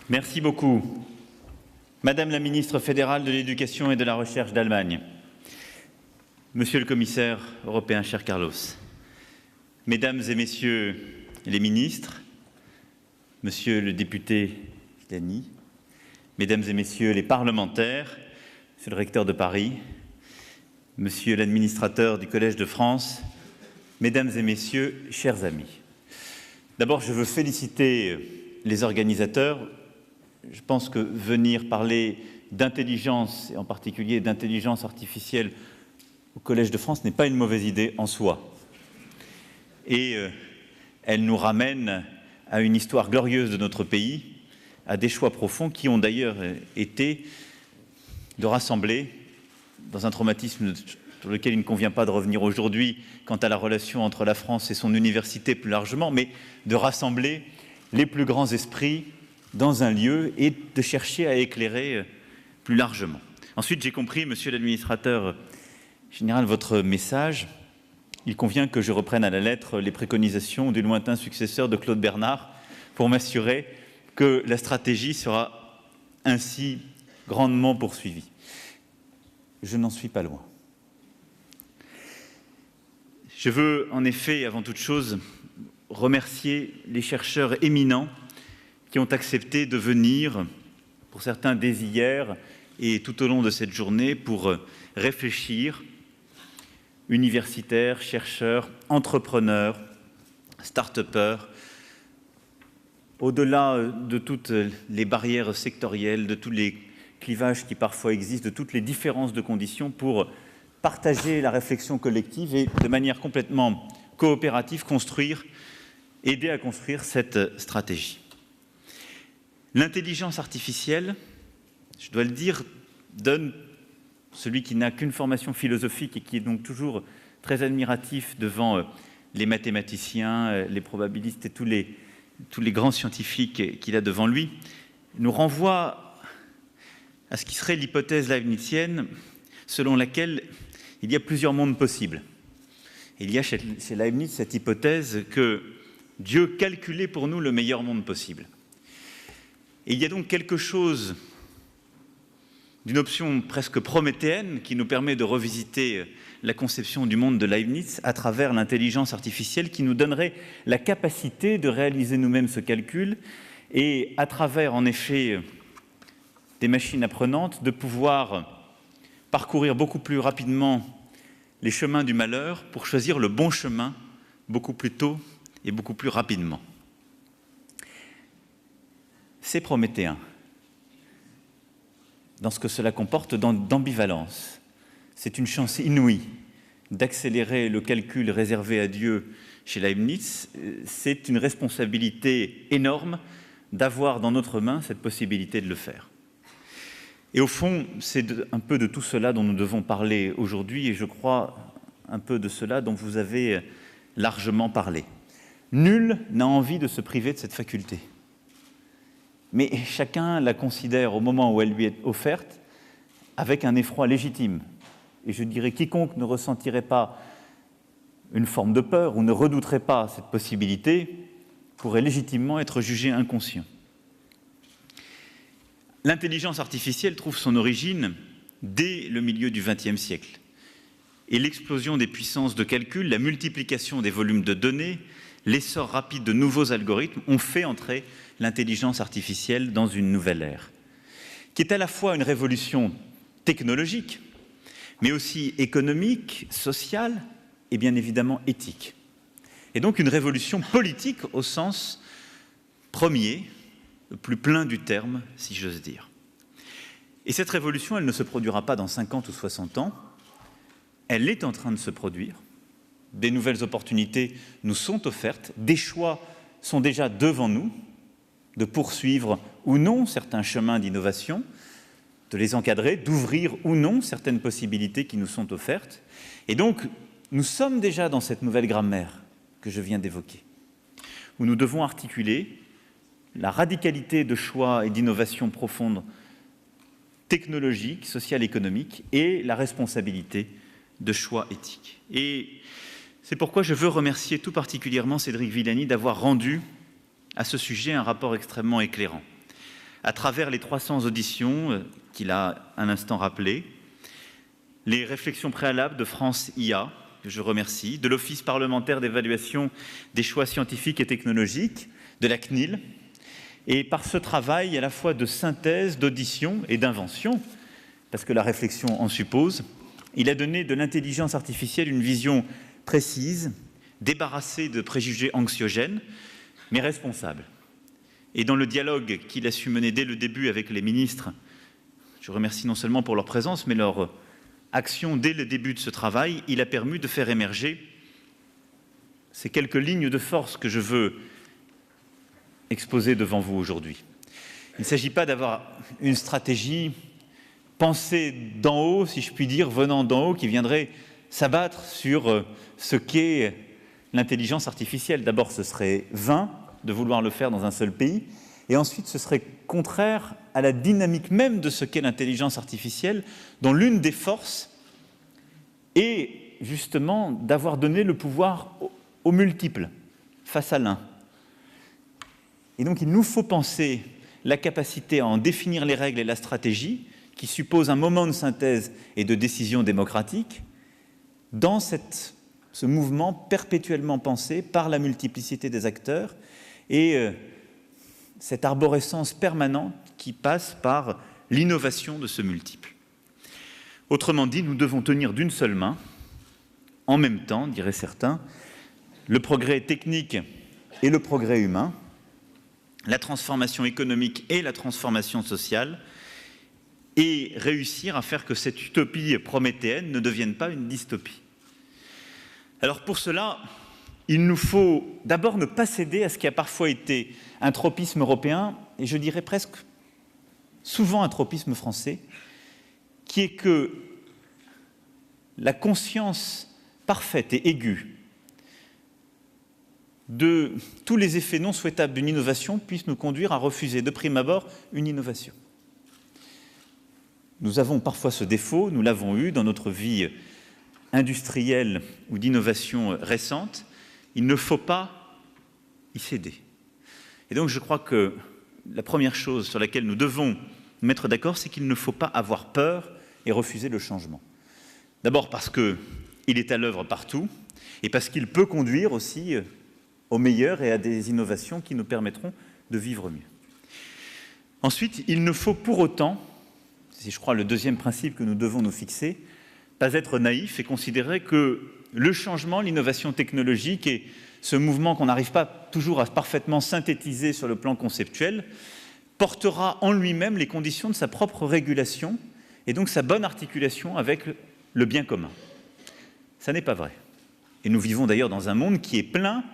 Merci beaucoup. Madame la ministre fédérale de l'Éducation et de la Recherche d'Allemagne, Monsieur le commissaire européen, cher Carlos, Mesdames et Messieurs les ministres, Monsieur le député Dany, Mesdames et Messieurs les parlementaires, Monsieur le recteur de Paris, Monsieur l'administrateur du Collège de France, Mesdames et Messieurs, chers amis. D'abord, je veux féliciter les organisateurs. Je pense que venir parler d'intelligence, et en particulier d'intelligence artificielle, au Collège de France n'est pas une mauvaise idée en soi. Et elle nous ramène à une histoire glorieuse de notre pays, à des choix profonds qui ont d'ailleurs été de rassembler, dans un traumatisme sur lequel il ne convient pas de revenir aujourd'hui quant à la relation entre la France et son université plus largement, mais de rassembler les plus grands esprits dans un lieu et de chercher à éclairer plus largement. Ensuite, j'ai compris, Monsieur l'administrateur général, votre message. Il convient que je reprenne à la lettre les préconisations du lointain successeur de Claude Bernard pour m'assurer que la stratégie sera ainsi grandement poursuivie. Je n'en suis pas loin. Je veux en effet, avant toute chose, remercier les chercheurs éminents qui ont accepté de venir, pour certains dès hier et tout au long de cette journée, pour réfléchir, universitaires, chercheurs, entrepreneurs, start-upers, au-delà de toutes les barrières sectorielles, de tous les clivages qui parfois existent, de toutes les différences de conditions, pour partager la réflexion collective et, de manière complètement coopérative, aider à construire cette stratégie. L'intelligence artificielle, je dois le dire, donne, celui qui n'a qu'une formation philosophique et qui est donc toujours très admiratif devant les mathématiciens, les probabilistes et tous les grands scientifiques qu'il a devant lui, nous renvoie à ce qui serait l'hypothèse leibnizienne selon laquelle il y a plusieurs mondes possibles. Il y a chez Leibniz cette hypothèse que Dieu calculait pour nous le meilleur monde possible. Et il y a donc quelque chose d'une option presque prométhéenne qui nous permet de revisiter la conception du monde de Leibniz à travers l'intelligence artificielle qui nous donnerait la capacité de réaliser nous-mêmes ce calcul et à travers, en effet, des machines apprenantes, de pouvoir parcourir beaucoup plus rapidement les chemins du malheur pour choisir le bon chemin beaucoup plus tôt et beaucoup plus rapidement. C'est prométhéen, dans ce que cela comporte d'ambivalence. C'est une chance inouïe d'accélérer le calcul réservé à Dieu chez Leibniz. C'est une responsabilité énorme d'avoir dans notre main cette possibilité de le faire. Et au fond, c'est un peu de tout cela dont nous devons parler aujourd'hui, et je crois un peu de cela dont vous avez largement parlé. Nul n'a envie de se priver de cette faculté. Mais chacun la considère au moment où elle lui est offerte avec un effroi légitime. Et je dirais quiconque ne ressentirait pas une forme de peur ou ne redouterait pas cette possibilité pourrait légitimement être jugé inconscient. L'intelligence artificielle trouve son origine dès le milieu du XXe siècle. Et l'explosion des puissances de calcul, la multiplication des volumes de données, l'essor rapide de nouveaux algorithmes ont fait entrer l'intelligence artificielle dans une nouvelle ère, qui est à la fois une révolution technologique, mais aussi économique, sociale et bien évidemment éthique. Et donc une révolution politique au sens premier, le plus plein du terme, si j'ose dire. Et cette révolution, elle ne se produira pas dans 50 ou 60 ans, elle est en train de se produire. Des nouvelles opportunités nous sont offertes, des choix sont déjà devant nous, de poursuivre ou non certains chemins d'innovation, de les encadrer, d'ouvrir ou non certaines possibilités qui nous sont offertes. Et donc, nous sommes déjà dans cette nouvelle grammaire que je viens d'évoquer, où nous devons articuler la radicalité de choix et d'innovation profonde technologique, sociale, économique, et la responsabilité de choix éthiques. Et c'est pourquoi je veux remercier tout particulièrement Cédric Villani d'avoir rendu à ce sujet un rapport extrêmement éclairant. à travers les 300 auditions qu'il a un instant rappelées, les réflexions préalables de France IA, que je remercie, de l'Office parlementaire d'évaluation des choix scientifiques et technologiques, de la CNIL, et par ce travail à la fois de synthèse, d'audition et d'invention, parce que la réflexion en suppose, il a donné de l'intelligence artificielle une vision précise, débarrassée de préjugés anxiogènes, mais responsable. Et dans le dialogue qu'il a su mener dès le début avec les ministres, je remercie non seulement pour leur présence, mais leur action dès le début de ce travail, il a permis de faire émerger ces quelques lignes de force que je veux exposer devant vous aujourd'hui. Il ne s'agit pas d'avoir une stratégie pensée d'en haut, si je puis dire, venant d'en haut, qui viendrait s'abattre sur ce qu'est l'intelligence artificielle. D'abord, ce serait vain de vouloir le faire dans un seul pays, et ensuite, ce serait contraire à la dynamique même de ce qu'est l'intelligence artificielle, dont l'une des forces est justement d'avoir donné le pouvoir aux multiples face à l'un. Et donc, il nous faut penser la capacité à en définir les règles et la stratégie, qui suppose un moment de synthèse et de décision démocratique, dans ce mouvement perpétuellement pensé par la multiplicité des acteurs et cette arborescence permanente qui passe par l'innovation de ce multiple. Autrement dit, nous devons tenir d'une seule main, en même temps, diraient certains, le progrès technique et le progrès humain, la transformation économique et la transformation sociale, et réussir à faire que cette utopie prométhéenne ne devienne pas une dystopie. Alors pour cela, il nous faut d'abord ne pas céder à ce qui a parfois été un tropisme européen, et je dirais presque souvent un tropisme français, qui est que la conscience parfaite et aiguë de tous les effets non souhaitables d'une innovation puisse nous conduire à refuser de prime abord une innovation. Nous avons parfois ce défaut, nous l'avons eu dans notre vie industrielle ou d'innovation récente. Il ne faut pas y céder. Et donc je crois que la première chose sur laquelle nous devons nous mettre d'accord, c'est qu'il ne faut pas avoir peur et refuser le changement. D'abord parce qu'il est à l'œuvre partout, et parce qu'il peut conduire aussi au meilleur et à des innovations qui nous permettront de vivre mieux. Ensuite, il ne faut pour autant, c'est je crois le deuxième principe que nous devons nous fixer, pas être naïf et considérer que le changement, l'innovation technologique et ce mouvement qu'on n'arrive pas toujours à parfaitement synthétiser sur le plan conceptuel, portera en lui-même les conditions de sa propre régulation et donc sa bonne articulation avec le bien commun. Ça n'est pas vrai. Et nous vivons d'ailleurs dans un monde qui est plein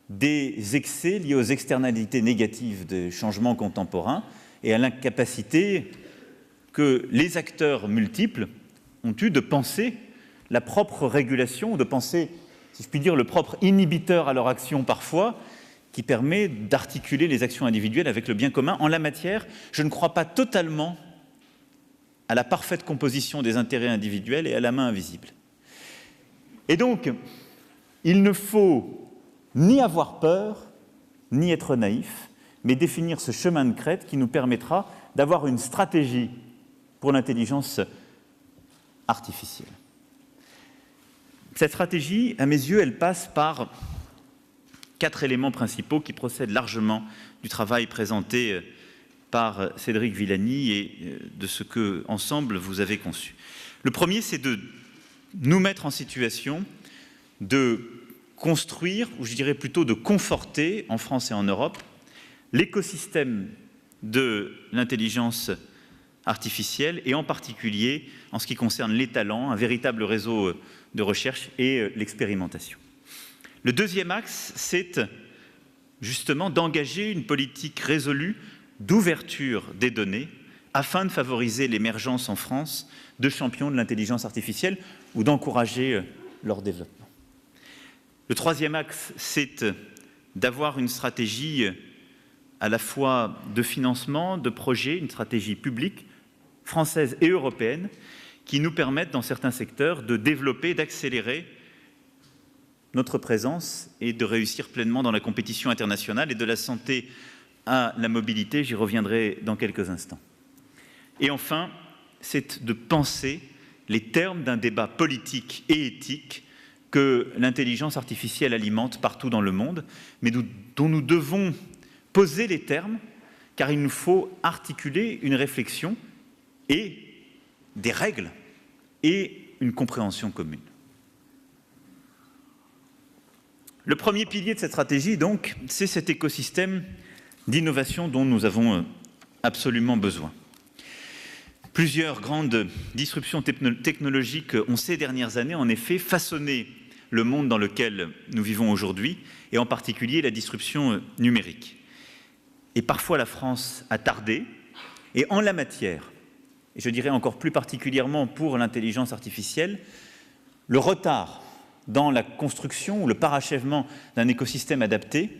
des excès liés aux externalités négatives des changements contemporains et à l'incapacité que les acteurs multiples ont eu de penser la propre régulation, ou de penser, si je puis dire, le propre inhibiteur à leur action parfois, qui permet d'articuler les actions individuelles avec le bien commun. En la matière, je ne crois pas totalement à la parfaite composition des intérêts individuels et à la main invisible. Et donc, il ne faut ni avoir peur, ni être naïf, mais définir ce chemin de crête qui nous permettra d'avoir une stratégie pour l'intelligence artificielle. Cette stratégie, à mes yeux, elle passe par 4 éléments principaux qui procèdent largement du travail présenté par Cédric Villani et de ce que, ensemble, vous avez conçu. Le premier, c'est de nous mettre en situation de construire, ou je dirais plutôt de conforter, en France et en Europe, l'écosystème de l'intelligence artificielle, et en particulier en ce qui concerne les talents, un véritable réseau de recherche et l'expérimentation. Le deuxième axe, c'est justement d'engager une politique résolue d'ouverture des données afin de favoriser l'émergence en France de champions de l'intelligence artificielle ou d'encourager leur développement. Le troisième axe, c'est d'avoir une stratégie à la fois de financement, de projet, une stratégie publique, française et européenne, qui nous permettent, dans certains secteurs, de développer, d'accélérer notre présence et de réussir pleinement dans la compétition internationale. Et de la santé à la mobilité, j'y reviendrai dans quelques instants. Et enfin, c'est de penser les termes d'un débat politique et éthique que l'intelligence artificielle alimente partout dans le monde, mais dont nous devons poser les termes, car il nous faut articuler une réflexion et des règles et une compréhension commune. Le premier pilier de cette stratégie, donc, c'est cet écosystème d'innovation dont nous avons absolument besoin. Plusieurs grandes disruptions technologiques ont ces dernières années, en effet, façonné le monde dans lequel nous vivons aujourd'hui, et en particulier la disruption numérique. Et parfois la France a tardé, et en la matière, et je dirais encore plus particulièrement pour l'intelligence artificielle, le retard dans la construction ou le parachèvement d'un écosystème adapté,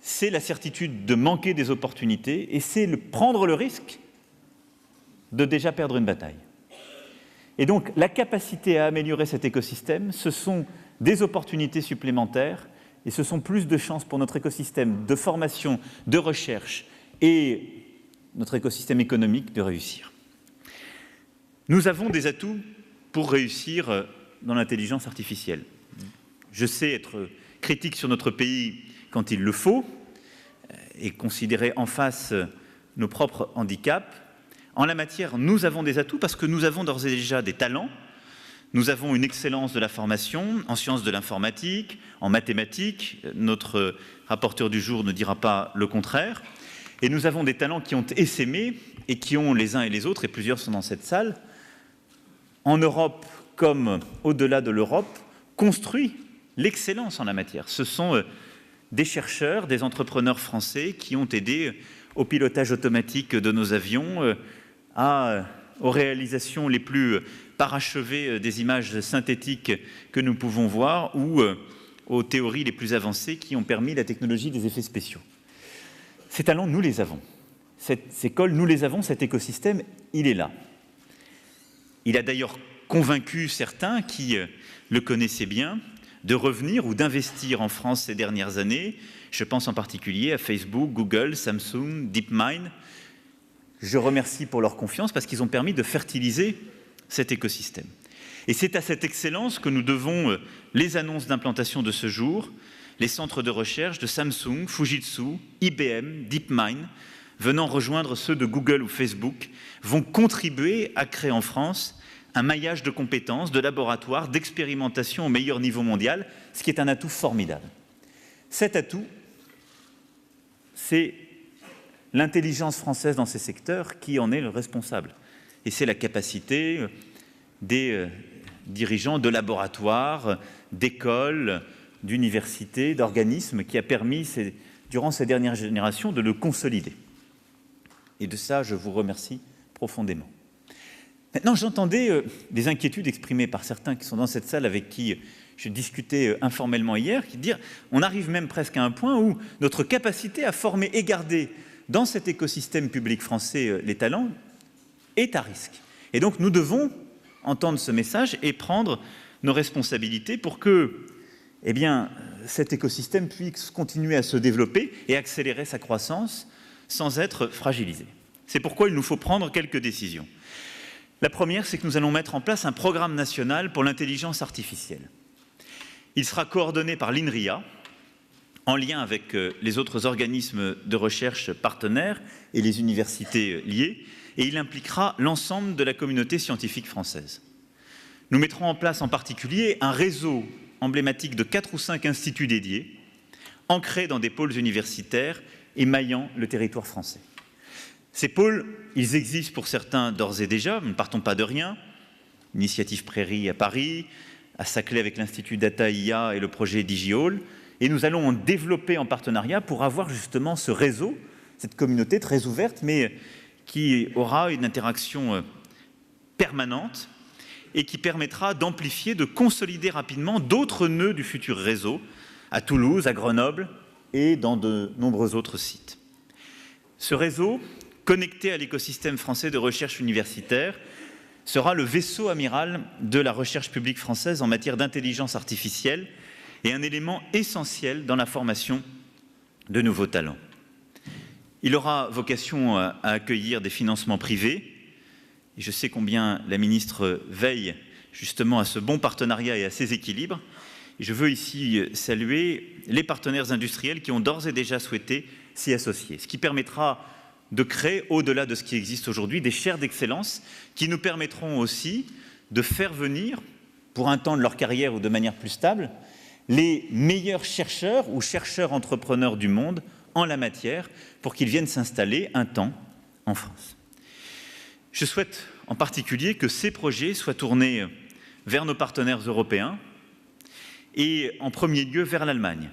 c'est la certitude de manquer des opportunités et c'est prendre le risque de déjà perdre une bataille. Et donc, la capacité à améliorer cet écosystème, ce sont des opportunités supplémentaires et ce sont plus de chances pour notre écosystème de formation, de recherche et notre écosystème économique de réussir. Nous avons des atouts pour réussir dans l'intelligence artificielle. Je sais être critique sur notre pays quand il le faut et considérer en face nos propres handicaps. En la matière, nous avons des atouts parce que nous avons d'ores et déjà des talents. Nous avons une excellence de la formation en sciences de l'informatique, en mathématiques. Notre rapporteur du jour ne dira pas le contraire. Et nous avons des talents qui ont essaimé et qui ont les uns et les autres, et plusieurs sont dans cette salle, en Europe comme au-delà de l'Europe, construit l'excellence en la matière. Ce sont des chercheurs, des entrepreneurs français qui ont aidé au pilotage automatique de nos avions, aux réalisations les plus parachevées des images synthétiques que nous pouvons voir ou aux théories les plus avancées qui ont permis la technologie des effets spéciaux. Ces talents, nous les avons. Ces écoles, nous les avons, cet écosystème, il est là. Il a d'ailleurs convaincu certains qui le connaissaient bien de revenir ou d'investir en France ces dernières années. Je pense en particulier à Facebook, Google, Samsung, DeepMind. Je remercie pour leur confiance parce qu'ils ont permis de fertiliser cet écosystème. Et c'est à cette excellence que nous devons les annonces d'implantation de ce jour, les centres de recherche de Samsung, Fujitsu, IBM, DeepMind, venant rejoindre ceux de Google ou Facebook, vont contribuer à créer en France un maillage de compétences, de laboratoires, d'expérimentation au meilleur niveau mondial, ce qui est un atout formidable. Cet atout, c'est l'intelligence française dans ces secteurs qui en est le responsable. Et c'est la capacité des dirigeants de laboratoires, d'écoles, d'universités, d'organismes qui a permis, durant ces dernières générations, de le consolider. Et de ça, je vous remercie profondément. Maintenant, j'entendais des inquiétudes exprimées par certains qui sont dans cette salle avec qui je discutais informellement hier, qui disent on arrive même presque à un point où notre capacité à former et garder dans cet écosystème public français les talents est à risque. Et donc nous devons entendre ce message et prendre nos responsabilités pour que cet écosystème puisse continuer à se développer et accélérer sa croissance sans être fragilisé. C'est pourquoi il nous faut prendre quelques décisions. La première, c'est que nous allons mettre en place un programme national pour l'intelligence artificielle. Il sera coordonné par l'INRIA, en lien avec les autres organismes de recherche partenaires et les universités liées, et il impliquera l'ensemble de la communauté scientifique française. Nous mettrons en place en particulier un réseau emblématique de 4 ou 5 instituts dédiés, ancrés dans des pôles universitaires émaillant le territoire français. Ces pôles, ils existent pour certains d'ores et déjà, nous ne partons pas de rien. Initiative Prairie à Paris, à Saclay avec l'Institut Data IA et le projet DigiHall, et nous allons en développer en partenariat pour avoir justement ce réseau, cette communauté très ouverte, mais qui aura une interaction permanente et qui permettra d'amplifier, de consolider rapidement d'autres nœuds du futur réseau à Toulouse, à Grenoble et dans de nombreux autres sites. Ce réseau, connecté à l'écosystème français de recherche universitaire, sera le vaisseau amiral de la recherche publique française en matière d'intelligence artificielle et un élément essentiel dans la formation de nouveaux talents. Il aura vocation à accueillir des financements privés. Et je sais combien la ministre veille justement à ce bon partenariat et à ces équilibres. Et je veux ici saluer les partenaires industriels qui ont d'ores et déjà souhaité s'y associer, ce qui permettra de créer, au-delà de ce qui existe aujourd'hui, des chaires d'excellence qui nous permettront aussi de faire venir, pour un temps de leur carrière ou de manière plus stable, les meilleurs chercheurs ou chercheurs entrepreneurs du monde en la matière pour qu'ils viennent s'installer un temps en France. Je souhaite en particulier que ces projets soient tournés vers nos partenaires européens et en premier lieu vers l'Allemagne.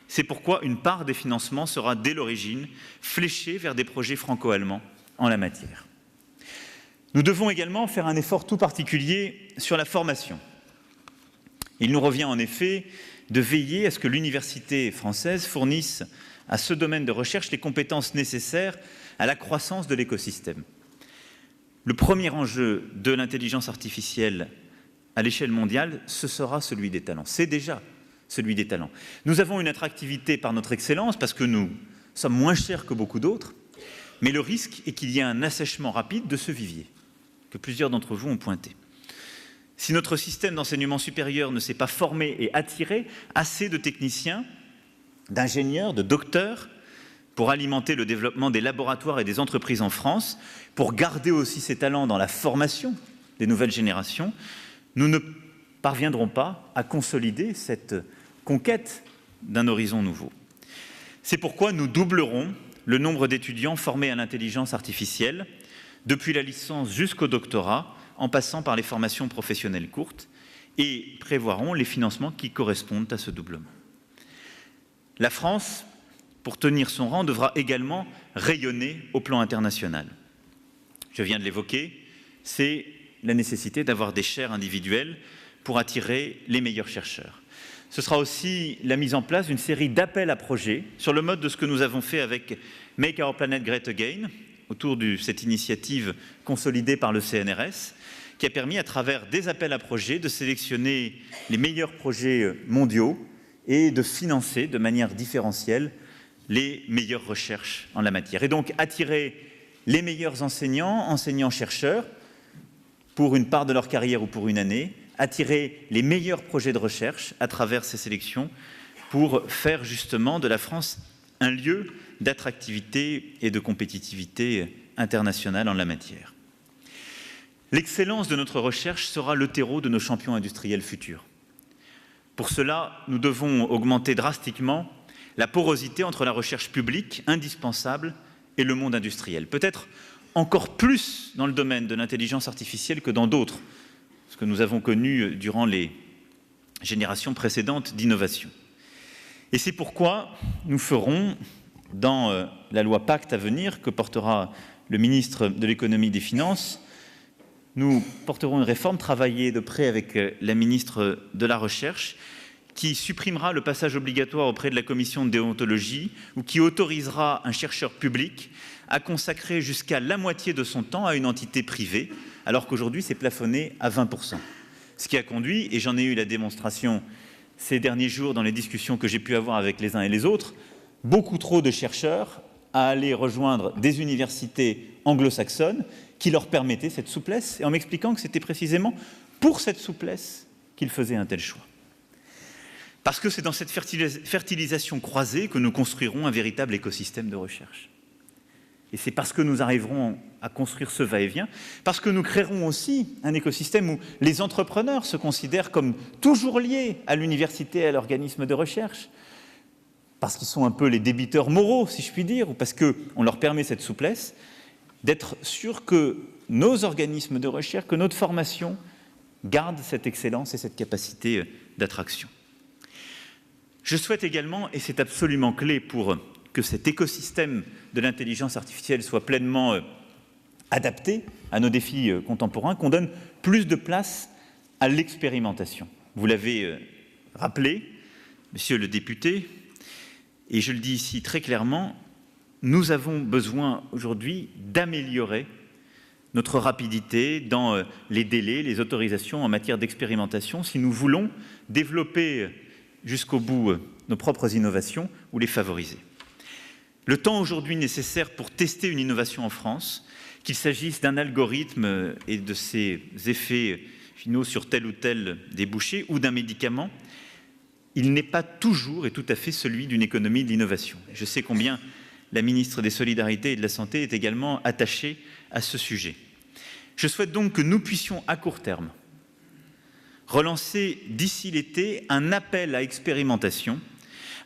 C'est pourquoi une part des financements sera dès l'origine fléchée vers des projets franco-allemands en la matière. Nous devons également faire un effort tout particulier sur la formation. Il nous revient en effet de veiller à ce que l'université française fournisse à ce domaine de recherche les compétences nécessaires à la croissance de l'écosystème. Le premier enjeu de l'intelligence artificielle à l'échelle mondiale, ce sera celui des talents. C'est déjà celui des talents. Nous avons une attractivité par notre excellence parce que nous sommes moins chers que beaucoup d'autres, mais le risque est qu'il y ait un assèchement rapide de ce vivier, que plusieurs d'entre vous ont pointé. Si notre système d'enseignement supérieur ne s'est pas formé et attiré assez de techniciens, d'ingénieurs, de docteurs, pour alimenter le développement des laboratoires et des entreprises en France, pour garder aussi ces talents dans la formation des nouvelles générations, nous ne parviendrons pas à consolider cette conquête d'un horizon nouveau. C'est pourquoi nous doublerons le nombre d'étudiants formés à l'intelligence artificielle, depuis la licence jusqu'au doctorat, en passant par les formations professionnelles courtes, et prévoirons les financements qui correspondent à ce doublement. La France, pour tenir son rang, devra également rayonner au plan international. Je viens de l'évoquer, c'est la nécessité d'avoir des chaires individuelles pour attirer les meilleurs chercheurs. Ce sera aussi la mise en place d'une série d'appels à projets sur le mode de ce que nous avons fait avec Make Our Planet Great Again, autour de cette initiative consolidée par le CNRS, qui a permis, à travers des appels à projets, de sélectionner les meilleurs projets mondiaux et de financer de manière différentielle les meilleures recherches en la matière. Et donc attirer les meilleurs enseignants, enseignants-chercheurs, pour une part de leur carrière ou pour une année, attirer les meilleurs projets de recherche à travers ces sélections pour faire justement de la France un lieu d'attractivité et de compétitivité internationale en la matière. L'excellence de notre recherche sera le terreau de nos champions industriels futurs. Pour cela, nous devons augmenter drastiquement la porosité entre la recherche publique, indispensable, et le monde industriel. Peut-être encore plus dans le domaine de l'intelligence artificielle que dans d'autres, ce que nous avons connu durant les générations précédentes d'innovation. Et c'est pourquoi nous ferons, dans la loi Pacte à venir, que portera le ministre de l'économie et des finances, nous porterons une réforme travaillée de près avec la ministre de la Recherche, qui supprimera le passage obligatoire auprès de la commission de déontologie ou qui autorisera un chercheur public à consacrer jusqu'à la moitié de son temps à une entité privée, alors qu'aujourd'hui c'est plafonné à 20%. Ce qui a conduit, et j'en ai eu la démonstration ces derniers jours dans les discussions que j'ai pu avoir avec les uns et les autres, beaucoup trop de chercheurs à aller rejoindre des universités anglo-saxonnes qui leur permettaient cette souplesse, et en m'expliquant que c'était précisément pour cette souplesse qu'ils faisaient un tel choix. Parce que c'est dans cette fertilisation croisée que nous construirons un véritable écosystème de recherche. Et c'est parce que nous arriverons à construire ce va-et-vient, parce que nous créerons aussi un écosystème où les entrepreneurs se considèrent comme toujours liés à l'université et à l'organisme de recherche, parce qu'ils sont un peu les débiteurs moraux, si je puis dire, ou parce qu'on leur permet cette souplesse, d'être sûr que nos organismes de recherche, que notre formation garde cette excellence et cette capacité d'attraction. Je souhaite également, et c'est absolument clé pour que cet écosystème de l'intelligence artificielle soit pleinement adapté à nos défis contemporains, qu'on donne plus de place à l'expérimentation. Vous l'avez rappelé, monsieur le député, et je le dis ici très clairement, nous avons besoin aujourd'hui d'améliorer notre rapidité dans les délais, les autorisations en matière d'expérimentation, si nous voulons développer jusqu'au bout nos propres innovations ou les favoriser. le temps aujourd'hui nécessaire pour tester une innovation en France, qu'il s'agisse d'un algorithme et de ses effets finaux sur tel ou tel débouché, ou d'un médicament, il n'est pas toujours et tout à fait celui d'une économie de l'innovation. Je sais combien la ministre des Solidarités et de la Santé est également attachée à ce sujet. Je souhaite donc que nous puissions, à court terme, relancer d'ici l'été un appel à expérimentation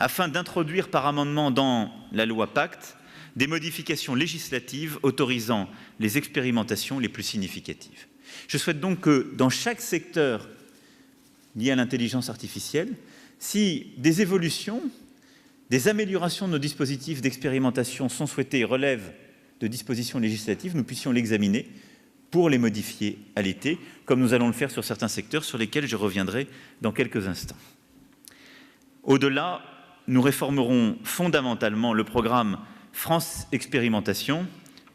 afin d'introduire par amendement dans la loi Pacte des modifications législatives autorisant les expérimentations les plus significatives. Je souhaite donc que dans chaque secteur lié à l'intelligence artificielle, si des évolutions, des améliorations de nos dispositifs d'expérimentation sont souhaitées et relèvent de dispositions législatives, nous puissions l'examiner pour les modifier à l'été, comme nous allons le faire sur certains secteurs sur lesquels je reviendrai dans quelques instants. Au-delà, nous réformerons fondamentalement le programme France Expérimentation,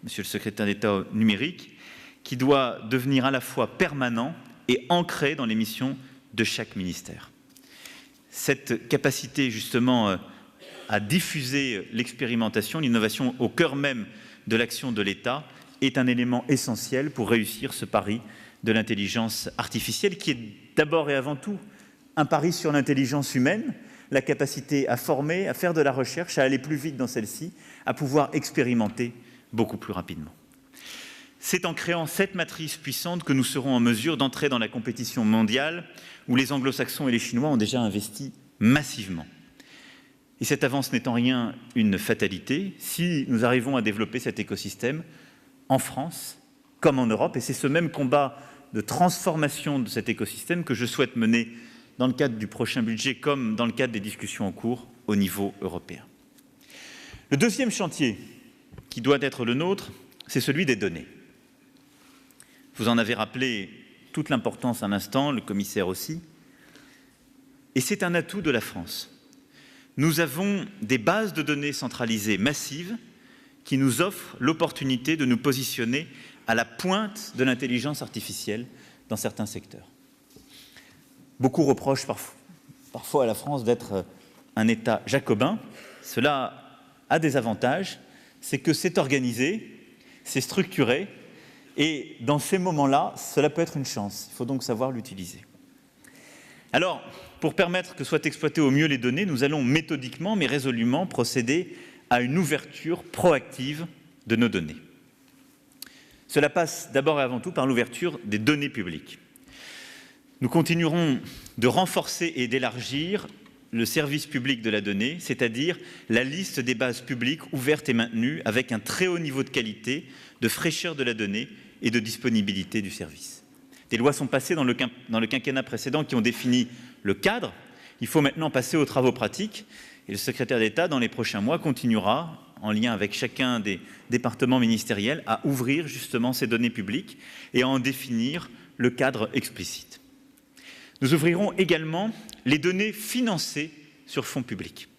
Monsieur le secrétaire d'État au numérique, qui doit devenir à la fois permanent et ancré dans les missions de chaque ministère. Cette capacité justement à diffuser l'expérimentation, l'innovation au cœur même de l'action de l'État est un élément essentiel pour réussir ce pari de l'intelligence artificielle qui est d'abord et avant tout un pari sur l'intelligence humaine, la capacité à former, à faire de la recherche, à aller plus vite dans celle-ci, à pouvoir expérimenter beaucoup plus rapidement. C'est en créant cette matrice puissante que nous serons en mesure d'entrer dans la compétition mondiale où les anglo-saxons et les Chinois ont déjà investi massivement. Et cette avance n'est en rien une fatalité si nous arrivons à développer cet écosystème en France comme en Europe. Et c'est ce même combat de transformation de cet écosystème que je souhaite mener dans le cadre du prochain budget comme dans le cadre des discussions en cours au niveau européen. Le deuxième chantier qui doit être le nôtre, c'est celui des données. Vous en avez rappelé toute l'importance un instant, le commissaire aussi. Et c'est un atout de la France. Nous avons des bases de données centralisées massives qui nous offrent l'opportunité de nous positionner à la pointe de l'intelligence artificielle dans certains secteurs. Beaucoup reprochent parfois à la France d'être un État jacobin. Cela a des avantages, c'est que c'est organisé, c'est structuré, et dans ces moments-là, cela peut être une chance. Il faut donc savoir l'utiliser. Alors, pour permettre que soient exploitées au mieux les données, nous allons méthodiquement mais résolument procéder à une ouverture proactive de nos données. Cela passe d'abord et avant tout par l'ouverture des données publiques. Nous continuerons de renforcer et d'élargir le service public de la donnée, c'est-à-dire la liste des bases publiques ouvertes et maintenues avec un très haut niveau de qualité, de fraîcheur de la donnée et de disponibilité du service. Des lois sont passées dans le quinquennat précédent qui ont défini le cadre. Il faut maintenant passer aux travaux pratiques et le secrétaire d'État, dans les prochains mois, continuera, en lien avec chacun des départements ministériels, à ouvrir justement ces données publiques et à en définir le cadre explicite. Nous ouvrirons également les données financées sur fonds publics,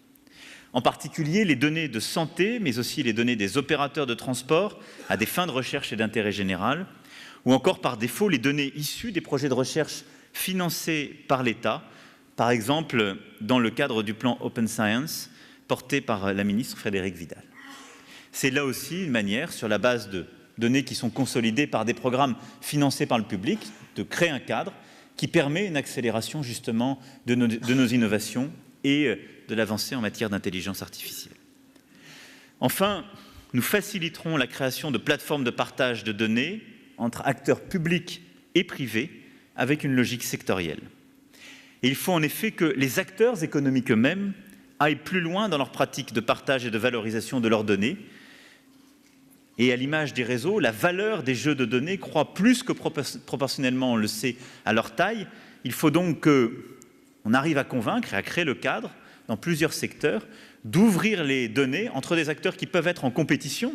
en particulier les données de santé, mais aussi les données des opérateurs de transport à des fins de recherche et d'intérêt général, ou encore par défaut les données issues des projets de recherche financés par l'État, par exemple dans le cadre du plan Open Science porté par la ministre Frédérique Vidal. C'est là aussi une manière, sur la base de données qui sont consolidées par des programmes financés par le public, de créer un cadre qui permet une accélération justement de nos innovations et de l'avancée en matière d'intelligence artificielle. Enfin, nous faciliterons la création de plateformes de partage de données entre acteurs publics et privés avec une logique sectorielle. Et il faut en effet que les acteurs économiques eux-mêmes aillent plus loin dans leur pratique de partage et de valorisation de leurs données. Et à l'image des réseaux, la valeur des jeux de données croît plus que proportionnellement, on le sait, à leur taille. Il faut donc qu'on arrive à convaincre et à créer le cadre dans plusieurs secteurs d'ouvrir les données entre des acteurs qui peuvent être en compétition,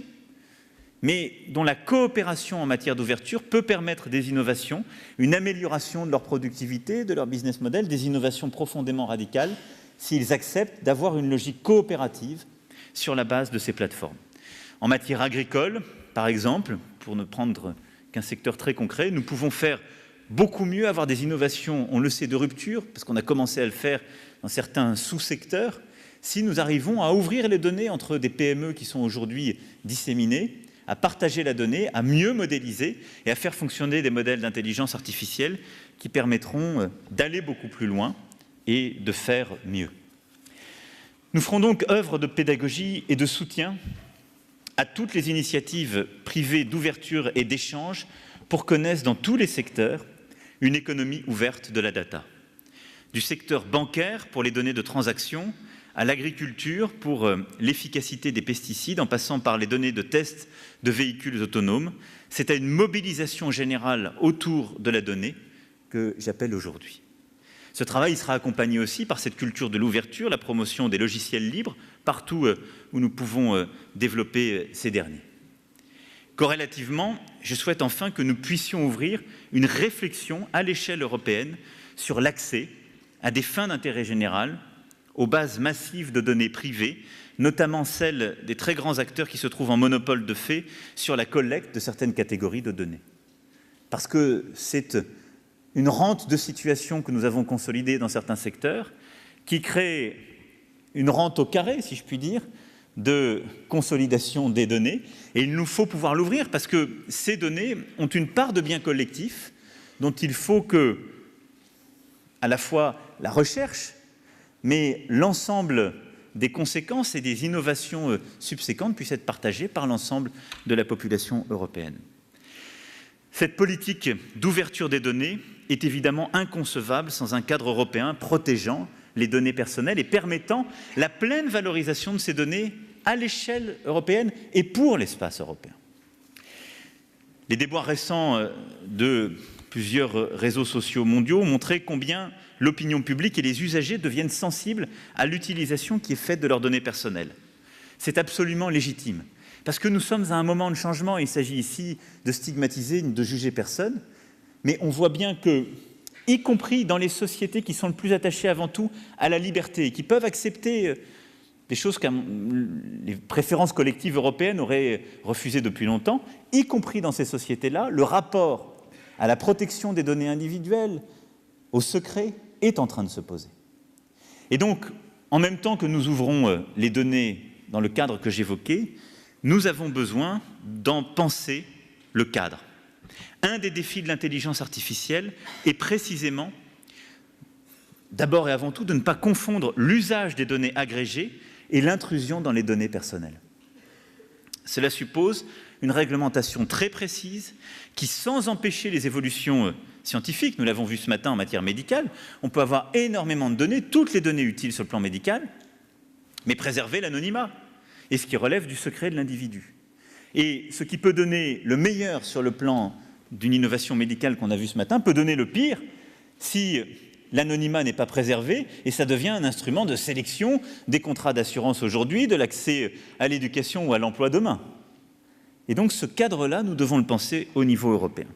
mais dont la coopération en matière d'ouverture peut permettre des innovations, une amélioration de leur productivité, de leur business model, des innovations profondément radicales, s'ils acceptent d'avoir une logique coopérative sur la base de ces plateformes. En matière agricole, par exemple, pour ne prendre qu'un secteur très concret, nous pouvons faire beaucoup mieux, avoir des innovations, on le sait, de rupture, parce qu'on a commencé à le faire dans certains sous-secteurs, si nous arrivons à ouvrir les données entre des PME qui sont aujourd'hui disséminées, à partager la donnée, à mieux modéliser et à faire fonctionner des modèles d'intelligence artificielle qui permettront d'aller beaucoup plus loin et de faire mieux. Nous ferons donc œuvre de pédagogie et de soutien à toutes les initiatives privées d'ouverture et d'échange pour qu'on connaisse dans tous les secteurs une économie ouverte de la data. Du secteur bancaire pour les données de transaction, à l'agriculture pour l'efficacité des pesticides, en passant par les données de tests de véhicules autonomes. C'est à une mobilisation générale autour de la donnée que j'appelle aujourd'hui. Ce travail sera accompagné aussi par cette culture de l'ouverture, la promotion des logiciels libres, partout où nous pouvons développer ces derniers. Corrélativement, je souhaite enfin que nous puissions ouvrir une réflexion à l'échelle européenne sur l'accès à des fins d'intérêt général, aux bases massives de données privées, notamment celles des très grands acteurs qui se trouvent en monopole de fait sur la collecte de certaines catégories de données. Parce que c'est une rente de situation que nous avons consolidée dans certains secteurs, qui crée une rente au carré, si je puis dire, de consolidation des données. Et il nous faut pouvoir l'ouvrir parce que ces données ont une part de bien collectif dont il faut que, à la fois la recherche, mais l'ensemble des conséquences et des innovations subséquentes puissent être partagées par l'ensemble de la population européenne. Cette politique d'ouverture des données est évidemment inconcevable sans un cadre européen protégeant les données personnelles et permettant la pleine valorisation de ces données à l'échelle européenne et pour l'espace européen. Les déboires récents de plusieurs réseaux sociaux mondiaux ont montré combien l'opinion publique et les usagers deviennent sensibles à l'utilisation qui est faite de leurs données personnelles. C'est absolument légitime, parce que nous sommes à un moment de changement, et il s'agit ici de stigmatiser, de juger personne, mais on voit bien que, y compris dans les sociétés qui sont le plus attachées avant tout à la liberté, et qui peuvent accepter des choses que les préférences collectives européennes auraient refusées depuis longtemps, y compris dans ces sociétés-là, le rapport à la protection des données individuelles, au secret, est en train de se poser. Et donc, en même temps que nous ouvrons les données dans le cadre que j'évoquais, nous avons besoin d'en penser le cadre. Un des défis de l'intelligence artificielle est précisément, d'abord et avant tout, de ne pas confondre l'usage des données agrégées et l'intrusion dans les données personnelles. Cela suppose une réglementation très précise qui, sans empêcher les évolutions scientifiques, nous l'avons vu ce matin en matière médicale, on peut avoir énormément de données, toutes les données utiles sur le plan médical, mais préserver l'anonymat et ce qui relève du secret de l'individu. Et ce qui peut donner le meilleur sur le plan d'une innovation médicale qu'on a vue ce matin peut donner le pire si l'anonymat n'est pas préservé et ça devient un instrument de sélection des contrats d'assurance aujourd'hui, de l'accès à l'éducation ou à l'emploi demain. Et donc ce cadre-là, nous devons le penser au niveau européen.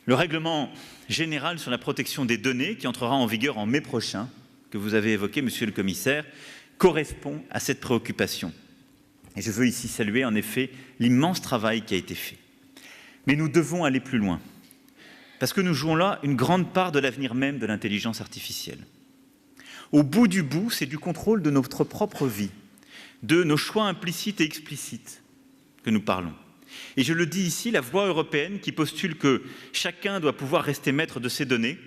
Le règlement général sur la protection des données, qui entrera en vigueur en mai prochain, que vous avez évoqué, Monsieur le Commissaire, correspond à cette préoccupation. Et je veux ici saluer en effet l'immense travail qui a été fait. Mais nous devons aller plus loin, parce que nous jouons là une grande part de l'avenir même de l'intelligence artificielle. Au bout du bout, c'est du contrôle de notre propre vie, de nos choix implicites et explicites que nous parlons. Et je le dis ici, la voix européenne qui postule que chacun doit pouvoir rester maître de ses données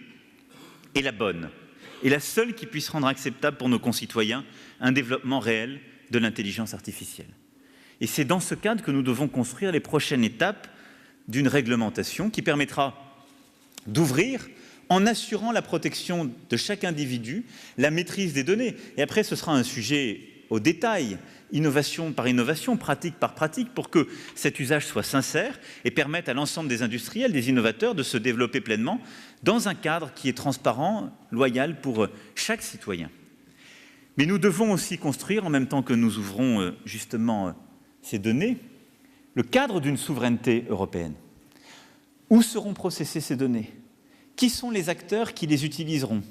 est la bonne, et la seule qui puisse rendre acceptable pour nos concitoyens un développement réel de l'intelligence artificielle. Et c'est dans ce cadre que nous devons construire les prochaines étapes d'une réglementation qui permettra d'ouvrir en assurant la protection de chaque individu, la maîtrise des données. Et après, ce sera un sujet au détail, innovation par innovation, pratique par pratique, pour que cet usage soit sincère et permette à l'ensemble des industriels, des innovateurs, de se développer pleinement dans un cadre qui est transparent, loyal pour chaque citoyen. Mais nous devons aussi construire, en même temps que nous ouvrons justement ces données, le cadre d'une souveraineté européenne. Où seront processées ces données? Qui sont les acteurs qui les utiliseront?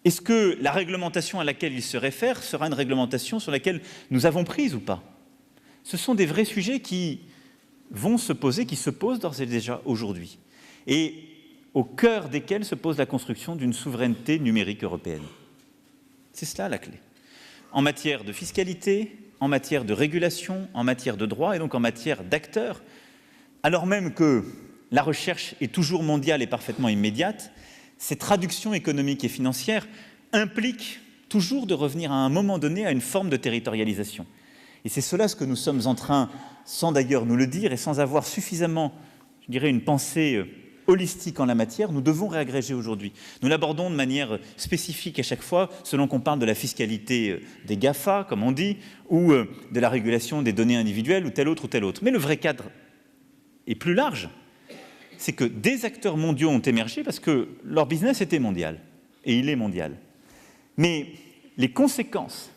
Est-ce que la réglementation à laquelle ils se réfèrent sera une réglementation sur laquelle nous avons prise ou pas? Ce sont des vrais sujets qui vont se poser, qui se posent d'ores et déjà aujourd'hui, et au cœur desquels se pose la construction d'une souveraineté numérique européenne. C'est cela la clé. en matière de fiscalité, en matière de régulation, en matière de droit et donc en matière d'acteurs, alors même que la recherche est toujours mondiale et parfaitement immédiate, ces traductions économiques et financières impliquent toujours de revenir à un moment donné à une forme de territorialisation. Et c'est cela ce que nous sommes en train, sans d'ailleurs nous le dire et sans avoir suffisamment, je dirais, une pensée holistique en la matière, nous devons réagréger aujourd'hui. Nous l'abordons de manière spécifique à chaque fois, selon qu'on parle de la fiscalité des GAFA, comme on dit, ou de la régulation des données individuelles, ou tel autre ou tel autre. Mais le vrai cadre est plus large. C'est que des acteurs mondiaux ont émergé parce que leur business était mondial, et il est mondial. Mais les conséquences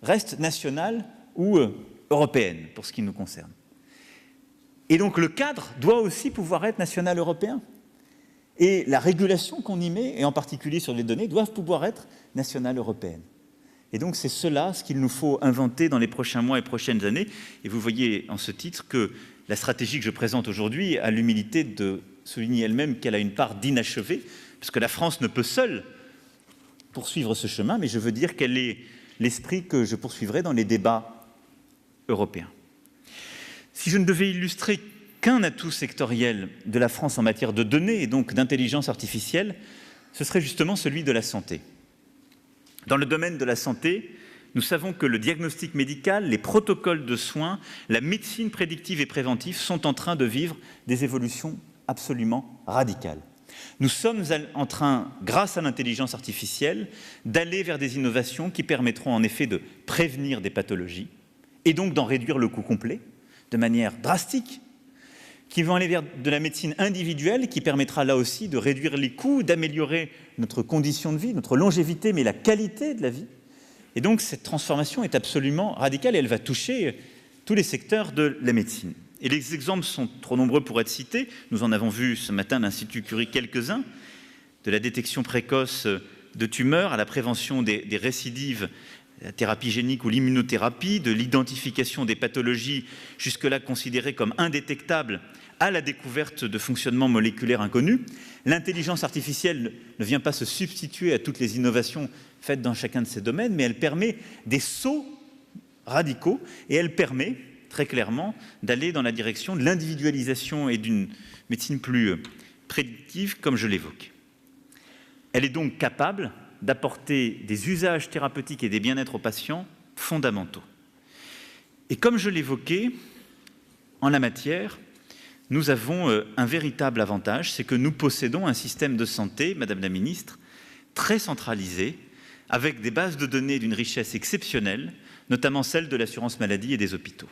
restent nationales ou européennes, pour ce qui nous concerne. Et donc le cadre doit aussi pouvoir être national européen. Et la régulation qu'on y met, et en particulier sur les données, doivent pouvoir être nationale européenne. Et donc c'est cela ce qu'il nous faut inventer dans les prochains mois et prochaines années. Et vous voyez en ce titre que la stratégie que je présente aujourd'hui a l'humilité de souligner elle-même qu'elle a une part d'inachevé, parce que la France ne peut seule poursuivre ce chemin, mais je veux dire qu'elle est l'esprit que je poursuivrai dans les débats européens. Si je ne devais illustrer qu'un atout sectoriel de la France en matière de données et donc d'intelligence artificielle, ce serait justement celui de la santé. Dans le domaine de la santé, nous savons que le diagnostic médical, les protocoles de soins, la médecine prédictive et préventive sont en train de vivre des évolutions absolument radicales. Nous sommes en train, grâce à l'intelligence artificielle, d'aller vers des innovations qui permettront en effet de prévenir des pathologies et donc d'en réduire le coût complet de manière drastique, qui vont aller vers de la médecine individuelle qui permettra là aussi de réduire les coûts, d'améliorer notre condition de vie, notre longévité, mais la qualité de la vie. Et donc cette transformation est absolument radicale et elle va toucher tous les secteurs de la médecine. Et les exemples sont trop nombreux pour être cités. Nous en avons vu ce matin à l'Institut Curie quelques-uns, de la détection précoce de tumeurs à la prévention des récidives, la thérapie génique ou l'immunothérapie, de l'identification des pathologies jusque-là considérées comme indétectables à la découverte de fonctionnements moléculaires inconnus. L'intelligence artificielle ne vient pas se substituer à toutes les innovations faites dans chacun de ces domaines, mais elle permet des sauts radicaux et elle permet très clairement d'aller dans la direction de l'individualisation et d'une médecine plus prédictive, comme je l'évoquais. Elle est donc capable d'apporter des usages thérapeutiques et des bien-être aux patients fondamentaux. Et comme je l'évoquais, en la matière, nous avons un véritable avantage, c'est que nous possédons un système de santé, Madame la Ministre, très centralisé, avec des bases de données d'une richesse exceptionnelle, notamment celle de l'assurance maladie et des hôpitaux.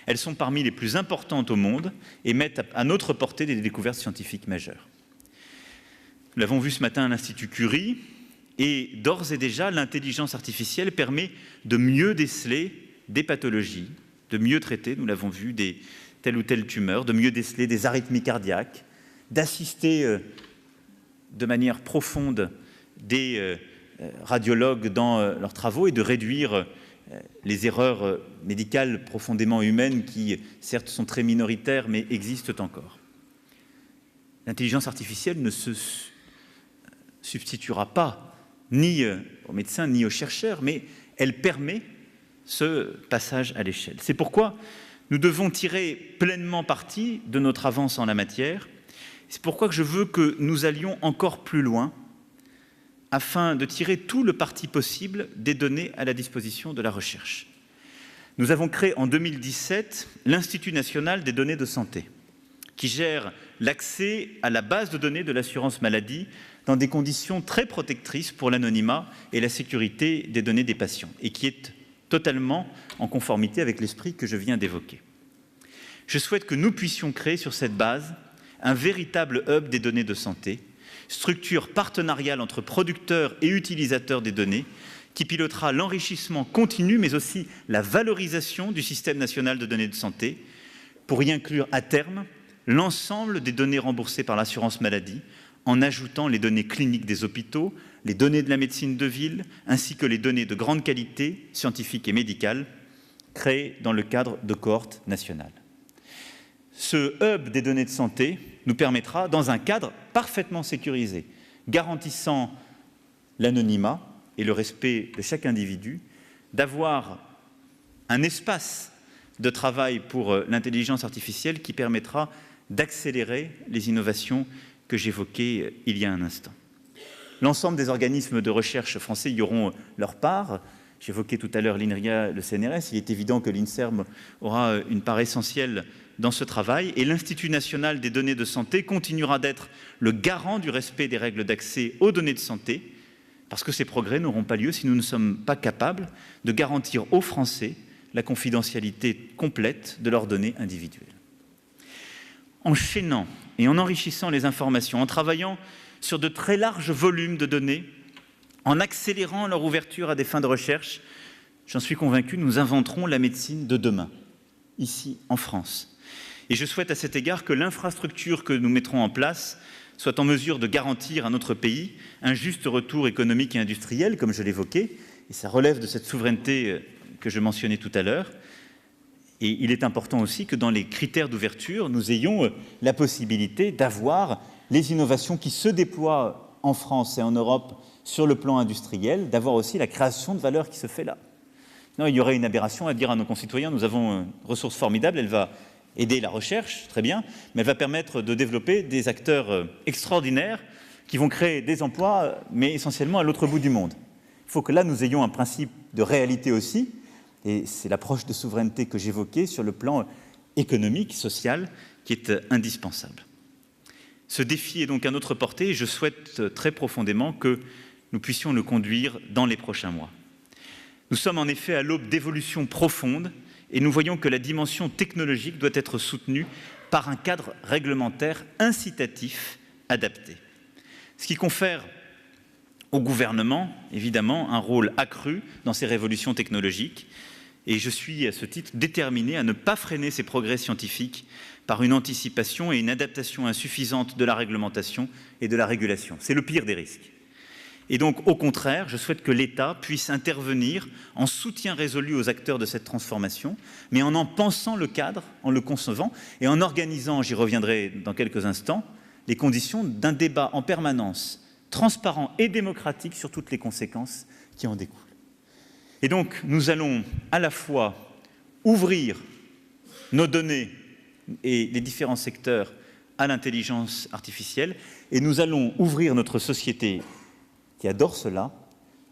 Elles sont parmi les plus importantes au monde et mettent à notre portée des découvertes scientifiques majeures. Nous l'avons vu ce matin à l'Institut Curie, et d'ores et déjà, l'intelligence artificielle permet de mieux déceler des pathologies, de mieux traiter, nous l'avons vu, telle ou telle tumeur, de mieux déceler des arythmies cardiaques, d'assister de manière profonde des radiologues dans leurs travaux et de réduire les erreurs médicales profondément humaines qui, certes, sont très minoritaires, mais existent encore. L'intelligence artificielle ne se substituera pas ni aux médecins, ni aux chercheurs, mais elle permet ce passage à l'échelle. C'est pourquoi nous devons tirer pleinement parti de notre avance en la matière. C'est pourquoi je veux que nous allions encore plus loin afin de tirer tout le parti possible des données à la disposition de la recherche. Nous avons créé en 2017 l'Institut national des données de santé, qui gère l'accès à la base de données de l'assurance maladie dans des conditions très protectrices pour l'anonymat et la sécurité des données des patients, et qui est totalement en conformité avec l'esprit que je viens d'évoquer. Je souhaite que nous puissions créer sur cette base un véritable hub des données de santé, structure partenariale entre producteurs et utilisateurs des données, qui pilotera l'enrichissement continu, mais aussi la valorisation du système national de données de santé, pour y inclure à terme l'ensemble des données remboursées par l'assurance maladie, en ajoutant les données cliniques des hôpitaux, les données de la médecine de ville, ainsi que les données de grande qualité, scientifiques et médicales, créées dans le cadre de cohortes nationales. Ce hub des données de santé nous permettra, dans un cadre parfaitement sécurisé, garantissant l'anonymat et le respect de chaque individu, d'avoir un espace de travail pour l'intelligence artificielle qui permettra d'accélérer les innovations que j'évoquais il y a un instant. L'ensemble des organismes de recherche français y auront leur part. J'évoquais tout à l'heure l'INRIA, le CNRS. Il est évident que l'INSERM aura une part essentielle dans ce travail. Et l'Institut national des données de santé continuera d'être le garant du respect des règles d'accès aux données de santé, parce que ces progrès n'auront pas lieu si nous ne sommes pas capables de garantir aux Français la confidentialité complète de leurs données individuelles. En chaînant et en enrichissant les informations, en travaillant sur de très larges volumes de données, en accélérant leur ouverture à des fins de recherche, j'en suis convaincu, nous inventerons la médecine de demain, ici en France. Et je souhaite à cet égard que l'infrastructure que nous mettrons en place soit en mesure de garantir à notre pays un juste retour économique et industriel, comme je l'évoquais, et ça relève de cette souveraineté que je mentionnais tout à l'heure. Et il est important aussi que dans les critères d'ouverture, nous ayons la possibilité d'avoir les innovations qui se déploient en France et en Europe sur le plan industriel, d'avoir aussi la création de valeur qui se fait là. Non, il y aurait une aberration à dire à nos concitoyens, nous avons une ressource formidable, elle va aider la recherche, très bien, mais elle va permettre de développer des acteurs extraordinaires qui vont créer des emplois, mais essentiellement à l'autre bout du monde. Il faut que là, nous ayons un principe de réalité aussi, et c'est l'approche de souveraineté que j'évoquais sur le plan économique, social, qui est indispensable. Ce défi est donc à notre portée et je souhaite très profondément que nous puissions le conduire dans les prochains mois. Nous sommes en effet à l'aube d'évolutions profondes et nous voyons que la dimension technologique doit être soutenue par un cadre réglementaire incitatif adapté. Ce qui confère au gouvernement, évidemment, un rôle accru dans ces révolutions technologiques. Et je suis, à ce titre, déterminé à ne pas freiner ces progrès scientifiques par une anticipation et une adaptation insuffisante de la réglementation et de la régulation. C'est le pire des risques. Et donc, au contraire, je souhaite que l'État puisse intervenir en soutien résolu aux acteurs de cette transformation, mais en pensant le cadre, en le concevant et en organisant, j'y reviendrai dans quelques instants, les conditions d'un débat en permanence, transparent et démocratique sur toutes les conséquences qui en découlent. Et donc, nous allons à la fois ouvrir nos données et les différents secteurs à l'intelligence artificielle, et nous allons ouvrir notre société, qui adore cela,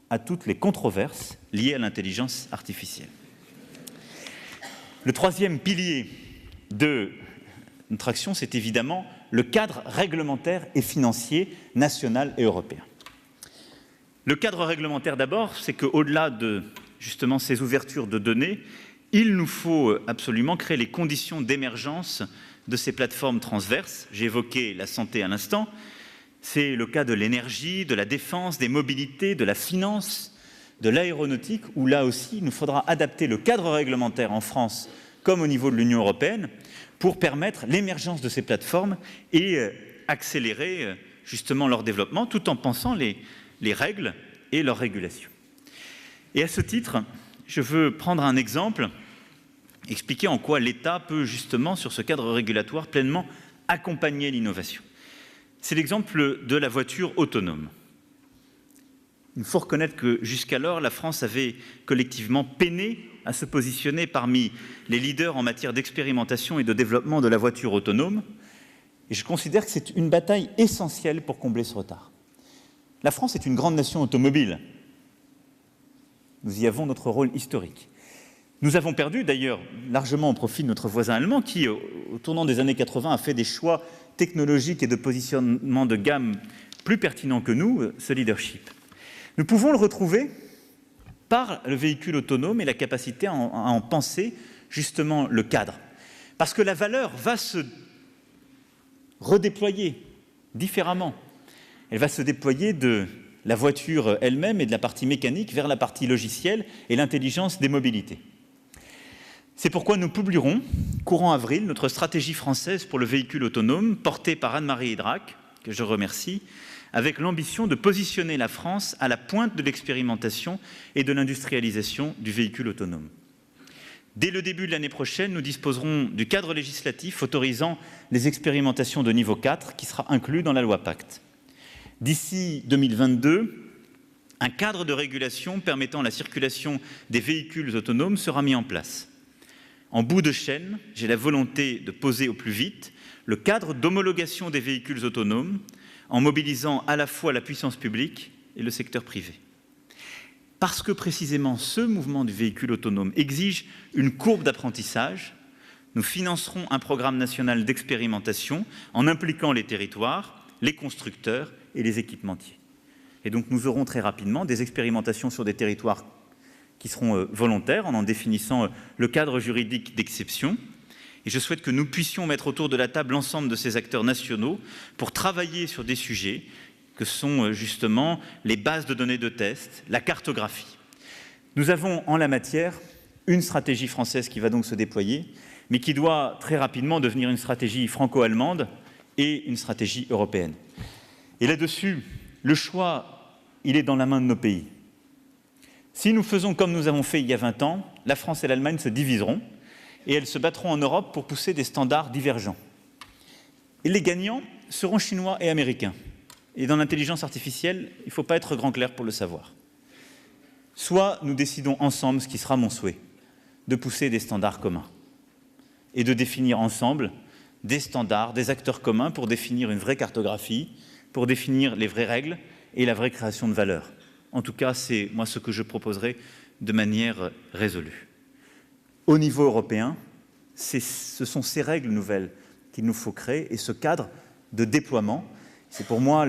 à toutes les controverses liées à l'intelligence artificielle. Le troisième pilier de notre action, c'est évidemment le cadre réglementaire et financier national et européen. Le cadre réglementaire d'abord, c'est qu'au-delà de justement ces ouvertures de données, il nous faut absolument créer les conditions d'émergence de ces plateformes transverses. J'ai évoqué la santé à l'instant, c'est le cas de l'énergie, de la défense, des mobilités, de la finance, de l'aéronautique, où là aussi il nous faudra adapter le cadre réglementaire en France comme au niveau de l'Union européenne pour permettre l'émergence de ces plateformes et accélérer justement leur développement tout en pensant les règles et leur régulation. Et à ce titre, je veux prendre un exemple, expliquer en quoi l'État peut justement, sur ce cadre régulatoire, pleinement accompagner l'innovation. C'est l'exemple de la voiture autonome. Il faut reconnaître que jusqu'alors, la France avait collectivement peiné à se positionner parmi les leaders en matière d'expérimentation et de développement de la voiture autonome. Et je considère que c'est une bataille essentielle pour combler ce retard. La France est une grande nation automobile. Nous y avons notre rôle historique. Nous avons perdu d'ailleurs largement au profit de notre voisin allemand qui, au tournant des années 80, a fait des choix technologiques et de positionnement de gamme plus pertinents que nous, ce leadership. Nous pouvons le retrouver par le véhicule autonome et la capacité à en penser justement le cadre. Parce que la valeur va se redéployer différemment. Elle va se déployer de la voiture elle-même et de la partie mécanique vers la partie logicielle et l'intelligence des mobilités. C'est pourquoi nous publierons, courant avril, notre stratégie française pour le véhicule autonome, portée par Anne-Marie Idrac, que je remercie, avec l'ambition de positionner la France à la pointe de l'expérimentation et de l'industrialisation du véhicule autonome. Dès le début de l'année prochaine, nous disposerons du cadre législatif autorisant les expérimentations de niveau 4 qui sera inclus dans la loi Pacte. D'ici 2022, Un cadre de régulation permettant la circulation des véhicules autonomes sera mis en place. En bout de chaîne, j'ai la volonté de poser au plus vite le cadre d'homologation des véhicules autonomes en mobilisant à la fois la puissance publique et le secteur privé. Parce que précisément ce mouvement du véhicule autonome exige une courbe d'apprentissage, nous financerons un programme national d'expérimentation en impliquant les territoires, les constructeurs et les équipementiers. Et donc nous aurons très rapidement des expérimentations sur des territoires qui seront volontaires en définissant le cadre juridique d'exception. Et je souhaite que nous puissions mettre autour de la table l'ensemble de ces acteurs nationaux pour travailler sur des sujets que sont justement les bases de données de test, la cartographie. Nous avons en la matière une stratégie française qui va donc se déployer, mais qui doit très rapidement devenir une stratégie franco-allemande et une stratégie européenne. Et là-dessus, le choix, il est dans la main de nos pays. Si nous faisons comme nous avons fait il y a 20 ans, la France et l'Allemagne se diviseront et elles se battront en Europe pour pousser des standards divergents. Et les gagnants seront chinois et américains. Et dans l'intelligence artificielle, il ne faut pas être grand clerc pour le savoir. Soit nous décidons ensemble, ce qui sera mon souhait, de pousser des standards communs et de définir ensemble des standards, des acteurs communs pour définir une vraie cartographie, pour définir les vraies règles et la vraie création de valeur. En tout cas, c'est moi ce que je proposerai de manière résolue. Au niveau européen, ce sont ces règles nouvelles qu'il nous faut créer et ce cadre de déploiement. C'est pour moi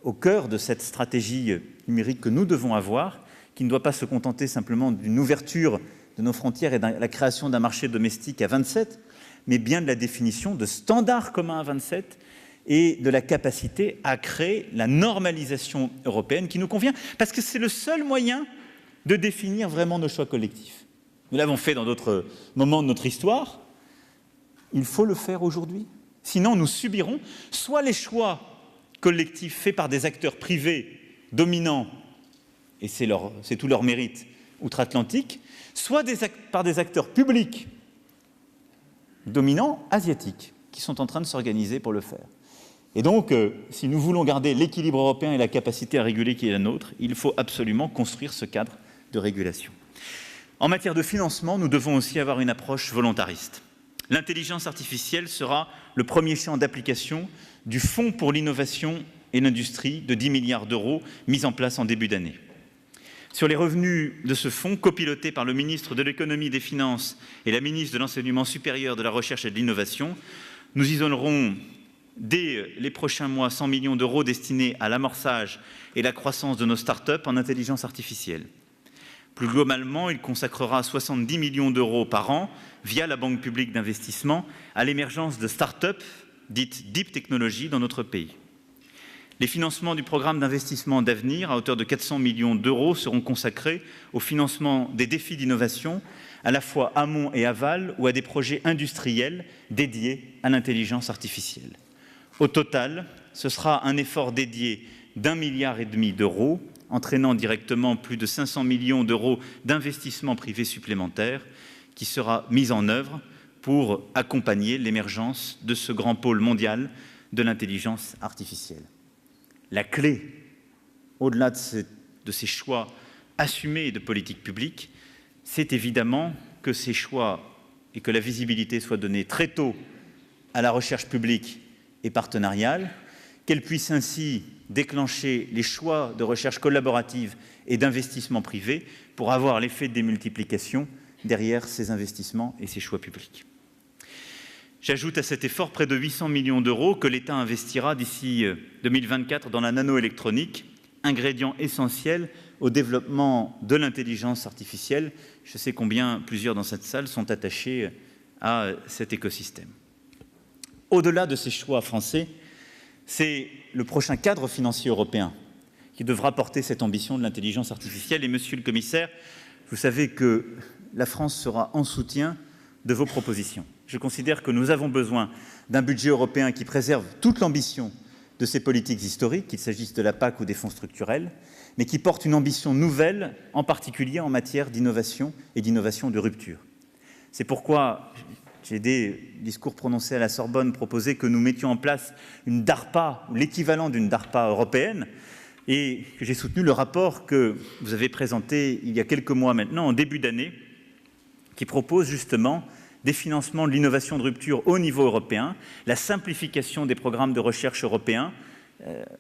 au cœur de cette stratégie numérique que nous devons avoir, qui ne doit pas se contenter simplement d'une ouverture de nos frontières et de la création d'un marché domestique à 27, mais bien de la définition de standards communs à 27 et de la capacité à créer la normalisation européenne qui nous convient, parce que c'est le seul moyen de définir vraiment nos choix collectifs. Nous l'avons fait dans d'autres moments de notre histoire, il faut le faire aujourd'hui. Sinon, nous subirons soit les choix collectifs faits par des acteurs privés dominants, et c'est tout leur mérite, outre-Atlantique, soit par des acteurs publics dominants, asiatiques, qui sont en train de s'organiser pour le faire. Et donc, si nous voulons garder l'équilibre européen et la capacité à réguler qui est la nôtre, il faut absolument construire ce cadre de régulation. En matière de financement, nous devons aussi avoir une approche volontariste. L'intelligence artificielle sera le premier champ d'application du Fonds pour l'innovation et l'industrie de 10 milliards d'euros mis en place en début d'année. Sur les revenus de ce fonds, copiloté par le ministre de l'économie et des finances et la ministre de l'enseignement supérieur, de la recherche et de l'innovation, nous isolerons dès les prochains mois 100 millions d'euros destinés à l'amorçage et la croissance de nos start-up en intelligence artificielle. Plus globalement, il consacrera 70 millions d'euros par an, via la Banque publique d'investissement, à l'émergence de start-up dites Deep Technology dans notre pays. Les financements du programme d'investissement d'avenir, à hauteur de 400 millions d'euros, seront consacrés au financement des défis d'innovation, à la fois amont et aval, ou à des projets industriels dédiés à l'intelligence artificielle. Au total, ce sera un effort dédié d'1,5 milliard d'euros, entraînant directement plus de 500 millions d'euros d'investissements privés supplémentaires, qui sera mis en œuvre pour accompagner l'émergence de ce grand pôle mondial de l'intelligence artificielle. La clé, au-delà de ces choix assumés de politique publique, c'est évidemment que ces choix et que la visibilité soient donnés très tôt à la recherche publique et partenariale, qu'elle puisse ainsi déclencher les choix de recherche collaborative et d'investissement privé pour avoir l'effet de démultiplication derrière ces investissements et ces choix publics. J'ajoute à cet effort près de 800 millions d'euros que l'État investira d'ici 2024 dans la nanoélectronique, ingrédient essentiel au développement de l'intelligence artificielle. Je sais combien plusieurs dans cette salle sont attachés à cet écosystème. Au-delà de ces choix français, c'est le prochain cadre financier européen qui devra porter cette ambition de l'intelligence artificielle. Et monsieur le commissaire, vous savez que la France sera en soutien de vos propositions. Je considère que nous avons besoin d'un budget européen qui préserve toute l'ambition de ces politiques historiques, qu'il s'agisse de la PAC ou des fonds structurels, mais qui porte une ambition nouvelle, en particulier en matière d'innovation et d'innovation de rupture. C'est pourquoi j'ai des discours prononcés à la Sorbonne proposé que nous mettions en place une DARPA, ou l'équivalent d'une DARPA européenne, et que j'ai soutenu le rapport que vous avez présenté il y a quelques mois maintenant, en début d'année, qui propose justement des financements de l'innovation de rupture au niveau européen, la simplification des programmes de recherche européens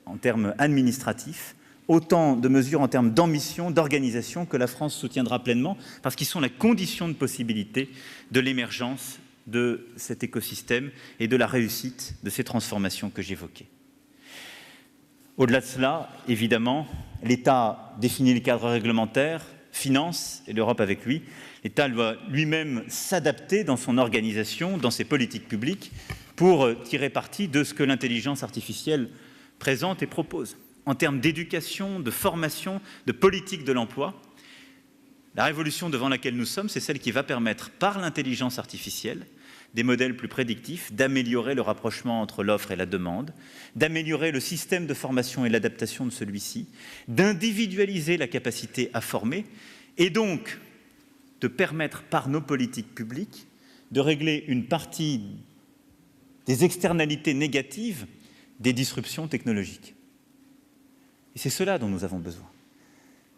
en termes administratifs, autant de mesures en termes d'ambition, d'organisation que la France soutiendra pleinement parce qu'ils sont la condition de possibilité de l'émergence de cet écosystème et de la réussite de ces transformations que j'évoquais. Au-delà de cela, évidemment, l'État définit les cadres réglementaires, finance, et l'Europe avec lui. L'État doit lui-même s'adapter dans son organisation, dans ses politiques publiques, pour tirer parti de ce que l'intelligence artificielle présente et propose. En termes d'éducation, de formation, de politique de l'emploi, la révolution devant laquelle nous sommes, c'est celle qui va permettre, par l'intelligence artificielle, des modèles plus prédictifs, d'améliorer le rapprochement entre l'offre et la demande, d'améliorer le système de formation et l'adaptation de celui-ci, d'individualiser la capacité à former et donc de permettre, par nos politiques publiques, de régler une partie des externalités négatives des disruptions technologiques. Et c'est cela dont nous avons besoin.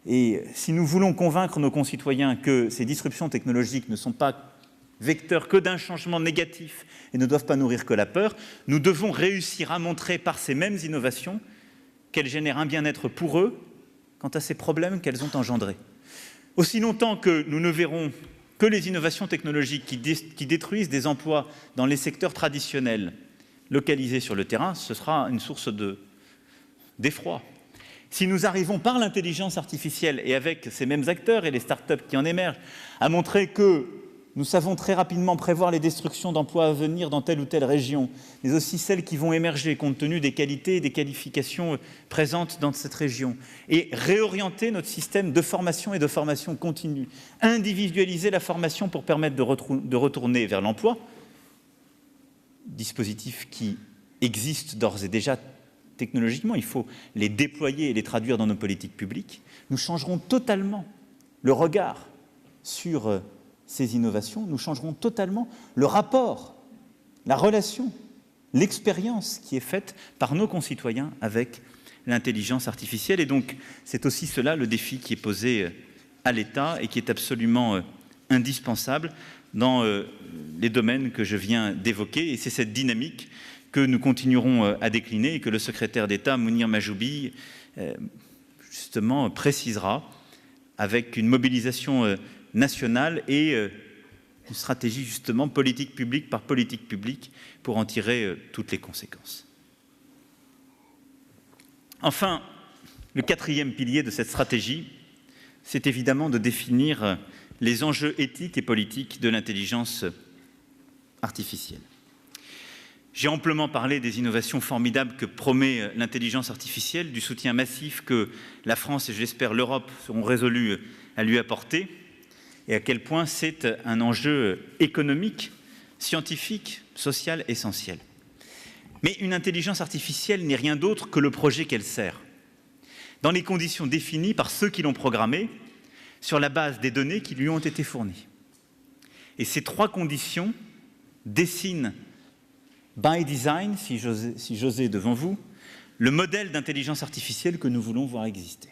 Et si nous voulons convaincre nos concitoyens que ces disruptions technologiques ne sont pas vecteurs que d'un changement négatif et ne doivent pas nourrir que la peur, nous devons réussir à montrer par ces mêmes innovations qu'elles génèrent un bien-être pour eux quant à ces problèmes qu'elles ont engendrés. Aussi longtemps que nous ne verrons que les innovations technologiques qui détruisent des emplois dans les secteurs traditionnels localisés sur le terrain, ce sera une source d'effroi. Si nous arrivons par l'intelligence artificielle et avec ces mêmes acteurs et les start-up qui en émergent à montrer que nous savons très rapidement prévoir les destructions d'emplois à venir dans telle ou telle région, mais aussi celles qui vont émerger compte tenu des qualités et des qualifications présentes dans cette région, et réorienter notre système de formation et de formation continue, individualiser la formation pour permettre de retourner vers l'emploi, dispositifs qui existent d'ores et déjà technologiquement, il faut les déployer et les traduire dans nos politiques publiques, nous changerons totalement le regard sur ces innovations, nous changerons totalement le rapport, la relation, l'expérience qui est faite par nos concitoyens avec l'intelligence artificielle. Et donc, c'est aussi cela le défi qui est posé à l'État et qui est absolument indispensable dans les domaines que je viens d'évoquer. Et c'est cette dynamique que nous continuerons à décliner et que le secrétaire d'État, Mounir Mahjoubi, justement précisera avec une mobilisation nationale et une stratégie justement politique publique par politique publique pour en tirer toutes les conséquences. Enfin, le quatrième pilier de cette stratégie, c'est évidemment de définir les enjeux éthiques et politiques de l'intelligence artificielle. J'ai amplement parlé des innovations formidables que promet l'intelligence artificielle, du soutien massif que la France et, je l'espère, l'Europe seront résolues à lui apporter, et à quel point c'est un enjeu économique, scientifique, social essentiel. Mais une intelligence artificielle n'est rien d'autre que le projet qu'elle sert, dans les conditions définies par ceux qui l'ont programmée, sur la base des données qui lui ont été fournies. Et ces trois conditions dessinent, by design, si j'osais devant vous, le modèle d'intelligence artificielle que nous voulons voir exister.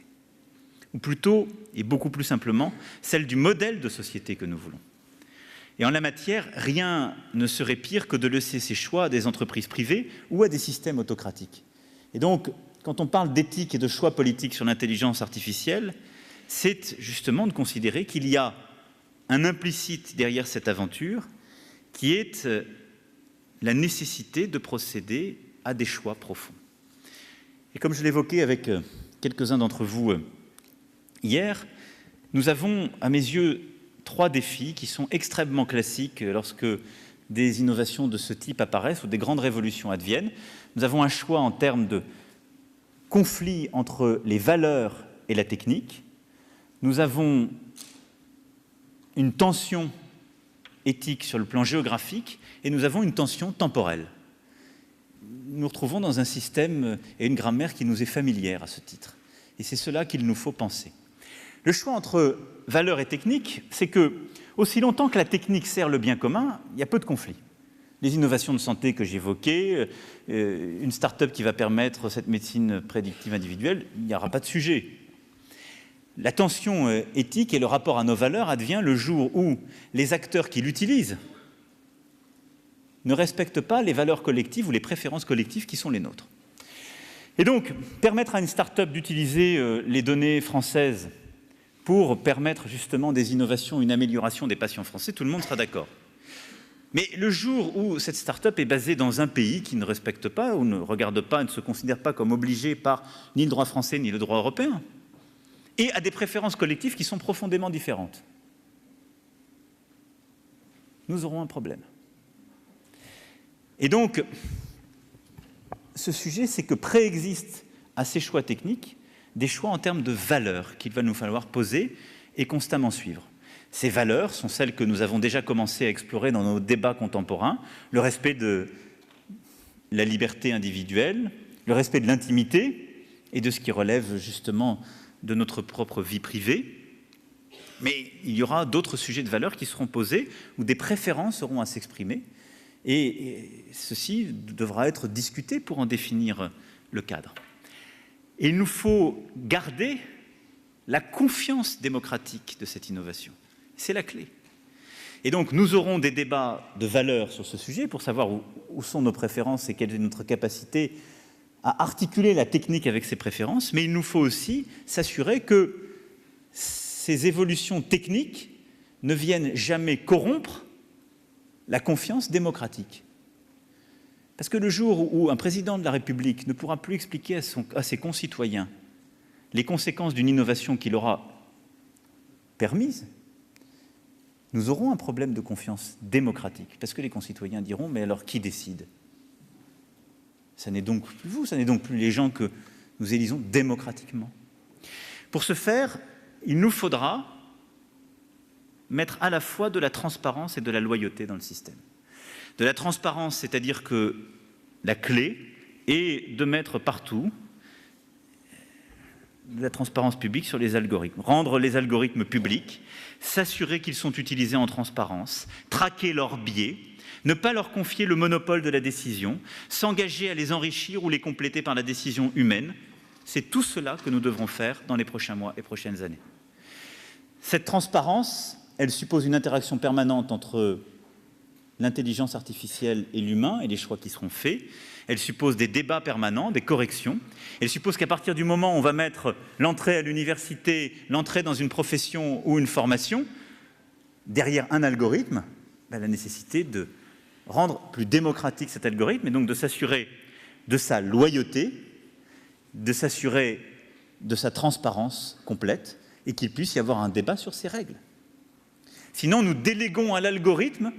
Ou plutôt, et beaucoup plus simplement, celle du modèle de société que nous voulons. Et en la matière, rien ne serait pire que de laisser ces choix à des entreprises privées ou à des systèmes autocratiques. Et donc, quand on parle d'éthique et de choix politiques sur l'intelligence artificielle, c'est justement de considérer qu'il y a un implicite derrière cette aventure qui est la nécessité de procéder à des choix profonds. Et comme je l'évoquais avec quelques-uns d'entre vous hier, nous avons, à mes yeux, trois défis qui sont extrêmement classiques lorsque des innovations de ce type apparaissent ou des grandes révolutions adviennent. Nous avons un choix en termes de conflit entre les valeurs et la technique. Nous avons une tension éthique sur le plan géographique et nous avons une tension temporelle. Nous nous retrouvons dans un système et une grammaire qui nous est familière à ce titre. Et c'est cela qu'il nous faut penser. Le choix entre valeurs et technique, c'est que, aussi longtemps que la technique sert le bien commun, il y a peu de conflits. les innovations de santé que j'évoquais, une start-up qui va permettre cette médecine prédictive individuelle, il n'y aura pas de sujet. La tension éthique et le rapport à nos valeurs advient le jour où les acteurs qui l'utilisent ne respectent pas les valeurs collectives ou les préférences collectives qui sont les nôtres. Et donc, permettre à une start-up d'utiliser les données françaises pour permettre justement des innovations, une amélioration des patients français, tout le monde sera d'accord. Mais le jour où cette start-up est basée dans un pays qui ne respecte pas, ou ne regarde pas, ne se considère pas comme obligé par ni le droit français ni le droit européen, et a des préférences collectives qui sont profondément différentes, nous aurons un problème. Et donc, ce sujet, c'est que préexistent à ces choix techniques des choix en termes de valeurs qu'il va nous falloir poser et constamment suivre. Ces valeurs sont celles que nous avons déjà commencé à explorer dans nos débats contemporains, le respect de la liberté individuelle, le respect de l'intimité et de ce qui relève justement de notre propre vie privée. Mais il y aura d'autres sujets de valeurs qui seront posés, où des préférences auront à s'exprimer, et ceci devra être discuté pour en définir le cadre. Et il nous faut garder la confiance démocratique de cette innovation. C'est la clé. Et donc, nous aurons des débats de valeurs sur ce sujet pour savoir où sont nos préférences et quelle est notre capacité à articuler la technique avec ces préférences, mais il nous faut aussi s'assurer que ces évolutions techniques ne viennent jamais corrompre la confiance démocratique. Parce que le jour où un président de la République ne pourra plus expliquer à ses concitoyens les conséquences d'une innovation qu'il aura permise, nous aurons un problème de confiance démocratique. Parce que les concitoyens diront « mais alors qui décide ?» Ça n'est donc plus vous, ça n'est donc plus les gens que nous élisons démocratiquement. Pour ce faire, il nous faudra mettre à la fois de la transparence et de la loyauté dans le système. De la transparence, c'est-à-dire que la clé est de mettre partout de la transparence publique sur les algorithmes, rendre les algorithmes publics, s'assurer qu'ils sont utilisés en transparence, traquer leurs biais, ne pas leur confier le monopole de la décision, s'engager à les enrichir ou les compléter par la décision humaine. C'est tout cela que nous devrons faire dans les prochains mois et prochaines années. Cette transparence, elle suppose une interaction permanente entre l'intelligence artificielle et l'humain et les choix qui seront faits. Elle suppose des débats permanents, des corrections. Elle suppose qu'à partir du moment où on va mettre l'entrée à l'université, l'entrée dans une profession ou une formation, derrière un algorithme, la nécessité de rendre plus démocratique cet algorithme et donc de s'assurer de sa loyauté, de s'assurer de sa transparence complète et qu'il puisse y avoir un débat sur ces règles. Sinon, nous déléguons à l'algorithme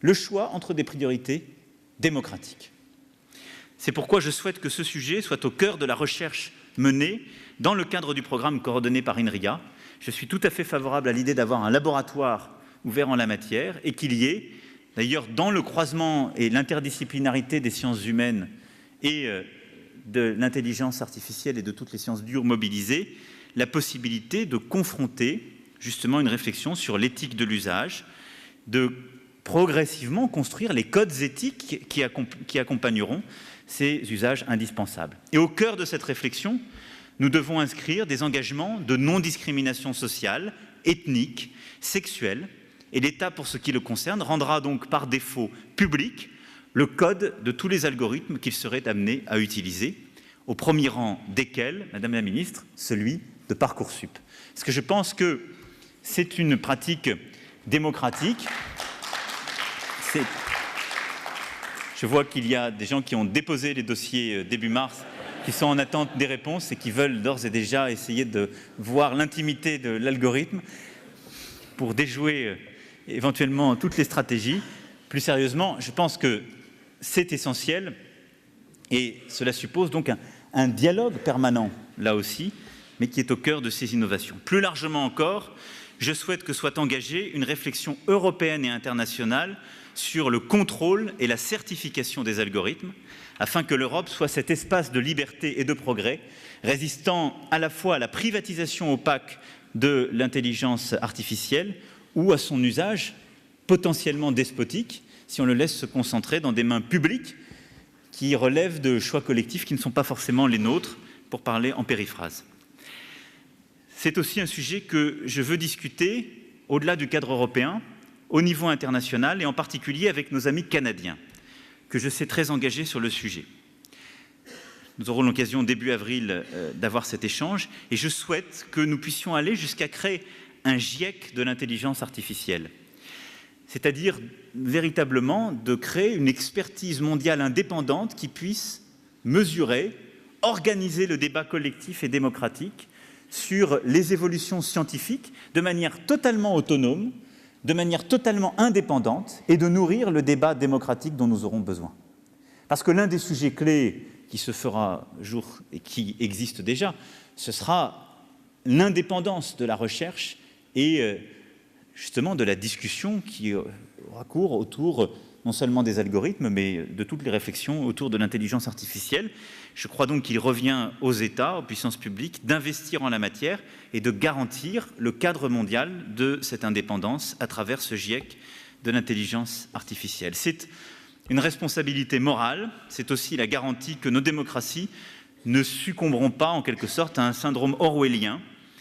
le choix entre des priorités démocratiques. C'est pourquoi je souhaite que ce sujet soit au cœur de la recherche menée dans le cadre du programme coordonné par INRIA. Je suis tout à fait favorable à l'idée d'avoir un laboratoire ouvert en la matière et qu'il y ait, d'ailleurs, dans le croisement et l'interdisciplinarité des sciences humaines et de l'intelligence artificielle et de toutes les sciences dures mobilisées, la possibilité de confronter justement une réflexion sur l'éthique de l'usage, de progressivement construire les codes éthiques qui accompagneront ces usages indispensables. Et au cœur de cette réflexion, nous devons inscrire des engagements de non-discrimination sociale, ethnique, sexuelle, et l'État, pour ce qui le concerne, rendra donc par défaut public le code de tous les algorithmes qu'il serait amené à utiliser, au premier rang desquels, Madame la Ministre, celui de Parcoursup. Parce que je pense que c'est une pratique démocratique. Je vois qu'il y a des gens qui ont déposé les dossiers début mars, qui sont en attente des réponses et qui veulent d'ores et déjà essayer de voir l'intimité de l'algorithme pour déjouer éventuellement toutes les stratégies. Plus sérieusement, je pense que c'est essentiel et cela suppose donc un dialogue permanent, là aussi, mais qui est au cœur de ces innovations. Plus largement encore, je souhaite que soit engagée une réflexion européenne et internationale sur le contrôle et la certification des algorithmes, afin que l'Europe soit cet espace de liberté et de progrès, résistant à la fois à la privatisation opaque de l'intelligence artificielle ou à son usage potentiellement despotique, si on le laisse se concentrer dans des mains publiques qui relèvent de choix collectifs qui ne sont pas forcément les nôtres, pour parler en périphrase. C'est aussi un sujet que je veux discuter au-delà du cadre européen, au niveau international et en particulier avec nos amis canadiens, que je sais très engagés sur le sujet. Nous aurons l'occasion début avril d'avoir cet échange et je souhaite que nous puissions aller jusqu'à créer un GIEC de l'intelligence artificielle, c'est-à-dire véritablement de créer une expertise mondiale indépendante qui puisse mesurer, organiser le débat collectif et démocratique sur les évolutions scientifiques de manière totalement autonome, de manière totalement indépendante et de nourrir le débat démocratique dont nous aurons besoin. Parce que l'un des sujets clés qui se fera jour et qui existe déjà, ce sera l'indépendance de la recherche et justement de la discussion qui aura cours autour non seulement des algorithmes, mais de toutes les réflexions autour de l'intelligence artificielle. Je crois donc qu'il revient aux États, aux puissances publiques, d'investir en la matière et de garantir le cadre mondial de cette indépendance à travers ce GIEC de l'intelligence artificielle. C'est une responsabilité morale, c'est aussi la garantie que nos démocraties ne succomberont pas en quelque sorte à un syndrome orwellien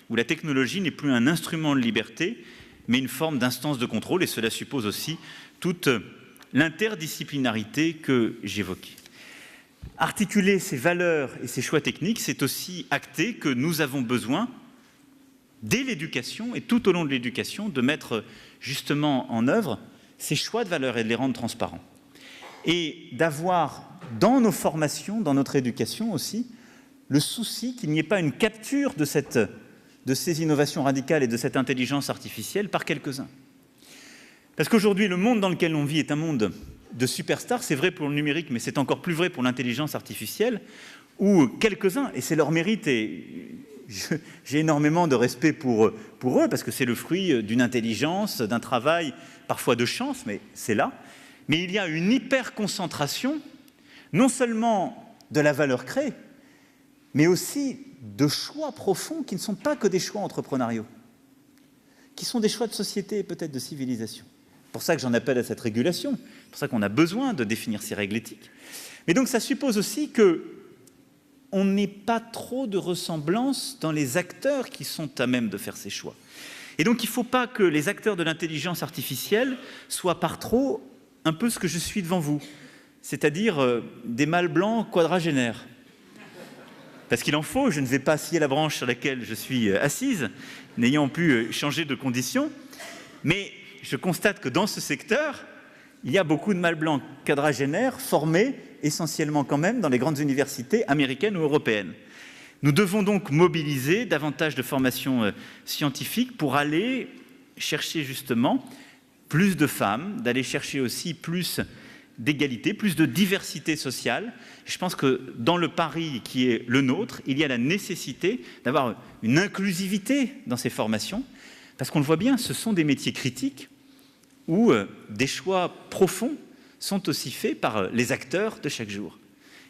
où la technologie n'est plus un instrument de liberté, mais une forme d'instance de contrôle, et cela suppose aussi toute l'interdisciplinarité que j'évoquais. Articuler ces valeurs et ces choix techniques, c'est aussi acter que nous avons besoin, dès l'éducation et tout au long de l'éducation, de mettre justement en œuvre ces choix de valeurs et de les rendre transparents. Et d'avoir dans nos formations, dans notre éducation aussi, le souci qu'il n'y ait pas une capture de ces innovations radicales et de cette intelligence artificielle par quelques-uns. Parce qu'aujourd'hui, le monde dans lequel on vit est un monde de superstars, c'est vrai pour le numérique, mais c'est encore plus vrai pour l'intelligence artificielle, où quelques-uns, et c'est leur mérite, et j'ai énormément de respect pour eux, parce que c'est le fruit d'une intelligence, d'un travail, parfois de chance, mais c'est là. Mais il y a une hyper-concentration, non seulement de la valeur créée, mais aussi de choix profonds qui ne sont pas que des choix entrepreneuriaux, qui sont des choix de société et peut-être de civilisation. C'est pour ça que j'en appelle à cette régulation, c'est pour ça qu'on a besoin de définir ces règles éthiques. Mais donc ça suppose aussi qu'on n'ait pas trop de ressemblance dans les acteurs qui sont à même de faire ces choix. Et donc il ne faut pas que les acteurs de l'intelligence artificielle soient par trop un peu ce que je suis devant vous, c'est-à-dire des mâles blancs quadragénaires. Parce qu'il en faut, je ne vais pas scier la branche sur laquelle je suis assise, n'ayant pu changer de condition, mais je constate que dans ce secteur, il y a beaucoup de mâles blancs quadragénaires formés essentiellement quand même dans les grandes universités américaines ou européennes. Nous devons donc mobiliser davantage de formations scientifiques pour aller chercher justement plus de femmes, d'aller chercher aussi plus d'égalité, plus de diversité sociale. Je pense que dans le pari qui est le nôtre, il y a la nécessité d'avoir une inclusivité dans ces formations, parce qu'on le voit bien, ce sont des métiers critiques où des choix profonds sont aussi faits par les acteurs de chaque jour.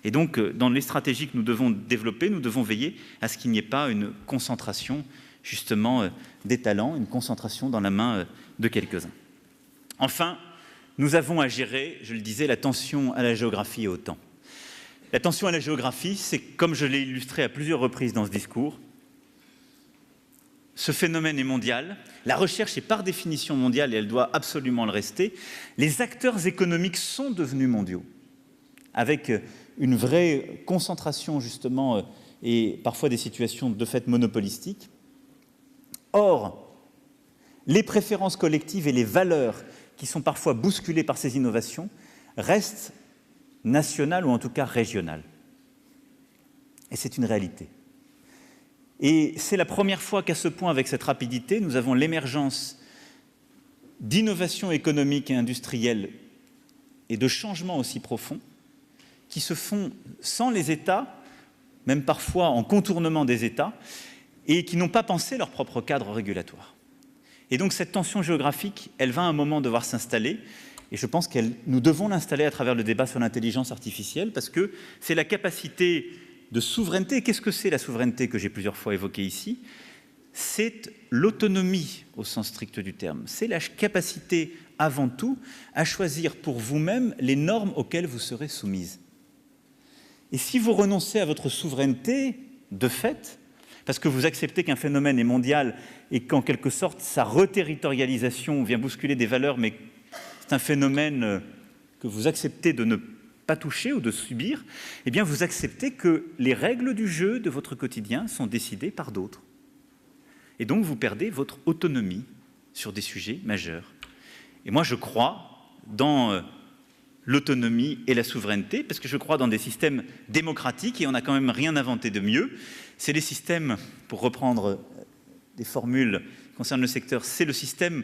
Et donc, dans les stratégies que nous devons développer, nous devons veiller à ce qu'il n'y ait pas une concentration, justement, des talents, une concentration dans la main de quelques-uns. Enfin, nous avons à gérer, je le disais, la tension à la géographie et au temps. La tension à la géographie, c'est, comme je l'ai illustré à plusieurs reprises dans ce discours, ce phénomène est mondial, la recherche est par définition mondiale et elle doit absolument le rester. Les acteurs économiques sont devenus mondiaux, avec une vraie concentration justement et parfois des situations de fait monopolistiques. Or, les préférences collectives et les valeurs qui sont parfois bousculées par ces innovations restent nationales ou en tout cas régionales. Et c'est une réalité. Et c'est la première fois qu'à ce point, avec cette rapidité, nous avons l'émergence d'innovations économiques et industrielles et de changements aussi profonds qui se font sans les États, même parfois en contournement des États, et qui n'ont pas pensé leur propre cadre régulatoire. Et donc cette tension géographique, elle va à un moment devoir s'installer, et je pense que nous devons l'installer à travers le débat sur l'intelligence artificielle, parce que c'est la capacité de souveraineté. Qu'est-ce que c'est la souveraineté que j'ai plusieurs fois évoquée ici? C'est l'autonomie au sens strict du terme. C'est la capacité avant tout à choisir pour vous-même les normes auxquelles vous serez soumises. Et si vous renoncez à votre souveraineté, de fait, parce que vous acceptez qu'un phénomène est mondial et qu'en quelque sorte sa reterritorialisation vient bousculer des valeurs, mais c'est un phénomène que vous acceptez de ne pas toucher ou de subir, eh bien vous acceptez que les règles du jeu de votre quotidien sont décidées par d'autres. Et donc vous perdez votre autonomie sur des sujets majeurs. Et moi je crois dans l'autonomie et la souveraineté, parce que je crois dans des systèmes démocratiques, et on n'a quand même rien inventé de mieux. C'est les systèmes, pour reprendre des formules concernant le secteur, c'est le système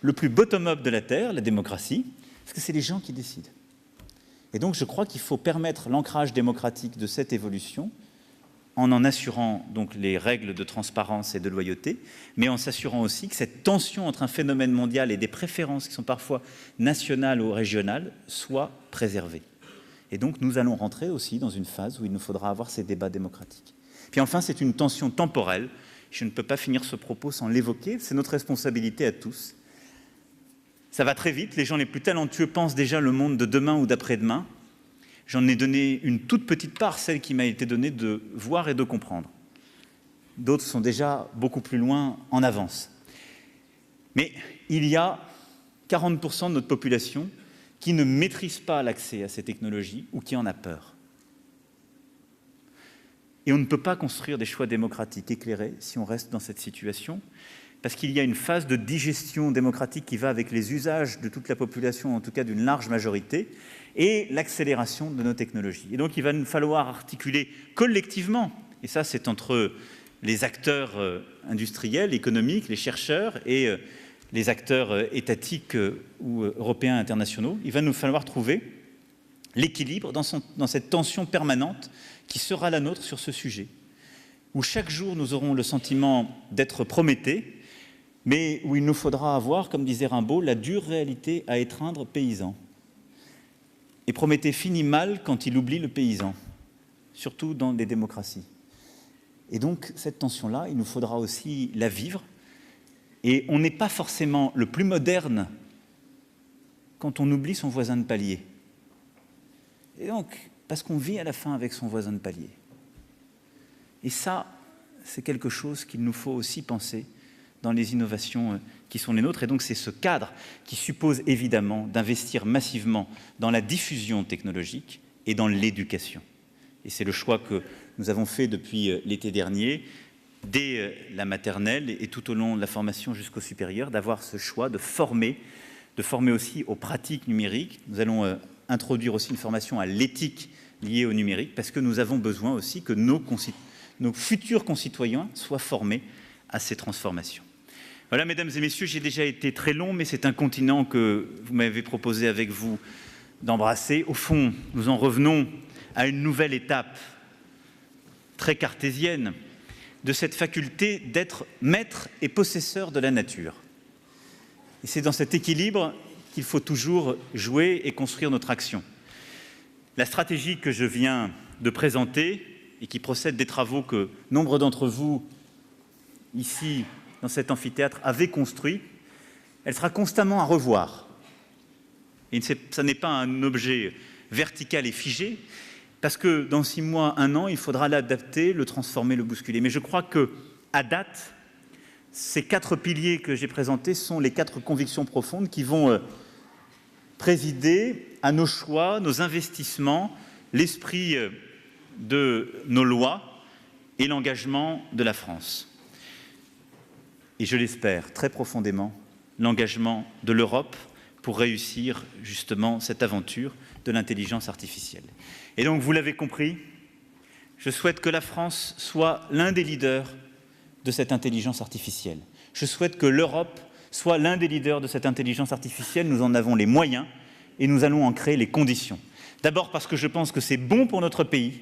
le plus bottom-up de la Terre, la démocratie, parce que c'est les gens qui décident. Et donc je crois qu'il faut permettre l'ancrage démocratique de cette évolution en assurant donc les règles de transparence et de loyauté, mais en s'assurant aussi que cette tension entre un phénomène mondial et des préférences qui sont parfois nationales ou régionales soit préservée. Et donc nous allons rentrer aussi dans une phase où il nous faudra avoir ces débats démocratiques. Puis enfin, c'est une tension temporelle. Je ne peux pas finir ce propos sans l'évoquer, c'est notre responsabilité à tous. Ça va très vite, les gens les plus talentueux pensent déjà le monde de demain ou d'après-demain. J'en ai donné une toute petite part, celle qui m'a été donnée de voir et de comprendre. D'autres sont déjà beaucoup plus loin en avance. Mais il y a 40% de notre population qui ne maîtrise pas l'accès à ces technologies ou qui en a peur. Et on ne peut pas construire des choix démocratiques éclairés si on reste dans cette situation, parce qu'il y a une phase de digestion démocratique qui va avec les usages de toute la population, en tout cas d'une large majorité, et l'accélération de nos technologies. Et donc il va nous falloir articuler collectivement, et ça c'est entre les acteurs industriels, économiques, les chercheurs et les acteurs étatiques ou européens internationaux, il va nous falloir trouver l'équilibre dans cette tension permanente qui sera la nôtre sur ce sujet, où chaque jour nous aurons le sentiment d'être Prométhée, mais où il nous faudra avoir, comme disait Rimbaud, la dure réalité à étreindre paysan. Et Prométhée finit mal quand il oublie le paysan, surtout dans des démocraties. Et donc, cette tension-là, il nous faudra aussi la vivre. Et on n'est pas forcément le plus moderne quand on oublie son voisin de palier. Et donc, parce qu'on vit à la fin avec son voisin de palier. Et ça, c'est quelque chose qu'il nous faut aussi penser dans les innovations qui sont les nôtres. Et donc, c'est ce cadre qui suppose évidemment d'investir massivement dans la diffusion technologique et dans l'éducation. Et c'est le choix que nous avons fait depuis l'été dernier, dès la maternelle et tout au long de la formation jusqu'au supérieur, d'avoir ce choix de former aussi aux pratiques numériques. Nous allons introduire aussi une formation à l'éthique liée au numérique, parce que nous avons besoin aussi que nos futurs concitoyens soient formés à ces transformations. Voilà, mesdames et messieurs, j'ai déjà été très long, mais c'est un continent que vous m'avez proposé avec vous d'embrasser. Au fond, nous en revenons à une nouvelle étape très cartésienne de cette faculté d'être maître et possesseur de la nature. Et c'est dans cet équilibre qu'il faut toujours jouer et construire notre action. La stratégie que je viens de présenter et qui procède des travaux que nombre d'entre vous, ici, dans cet amphithéâtre, avaient construits, elle sera constamment à revoir. Et ça n'est pas un objet vertical et figé, parce que dans 6 mois, 1 an, il faudra l'adapter, le transformer, le bousculer. Mais je crois qu'à date, ces 4 piliers que j'ai présentés sont les 4 convictions profondes qui vont présider à nos choix, nos investissements, l'esprit de nos lois et l'engagement de la France. Et je l'espère très profondément, l'engagement de l'Europe pour réussir justement cette aventure de l'intelligence artificielle. Et donc, vous l'avez compris, je souhaite que la France soit l'un des leaders de cette intelligence artificielle. Je souhaite que l'Europe soit l'un des leaders de cette intelligence artificielle. Nous en avons les moyens et nous allons en créer les conditions. D'abord parce que je pense que c'est bon pour notre pays.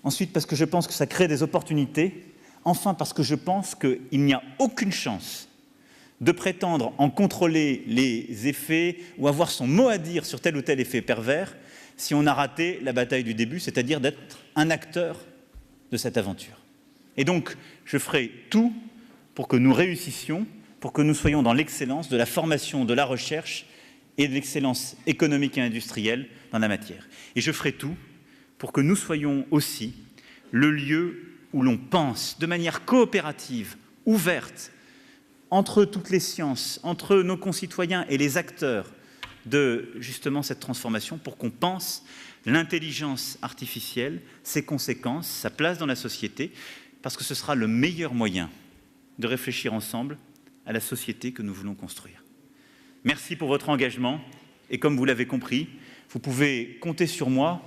Ensuite parce que je pense que ça crée des opportunités. Enfin parce que je pense qu'il n'y a aucune chance de prétendre en contrôler les effets ou avoir son mot à dire sur tel ou tel effet pervers si on a raté la bataille du début, c'est-à-dire d'être un acteur de cette aventure. Et donc, je ferai tout pour que nous réussissions, pour que nous soyons dans l'excellence de la formation, de la recherche et de l'excellence économique et industrielle dans la matière. Et je ferai tout pour que nous soyons aussi le lieu où l'on pense de manière coopérative, ouverte, entre toutes les sciences, entre nos concitoyens et les acteurs de justement cette transformation, pour qu'on pense l'intelligence artificielle, ses conséquences, sa place dans la société, parce que ce sera le meilleur moyen de réfléchir ensemble à la société que nous voulons construire. Merci pour votre engagement et comme vous l'avez compris, vous pouvez compter sur moi,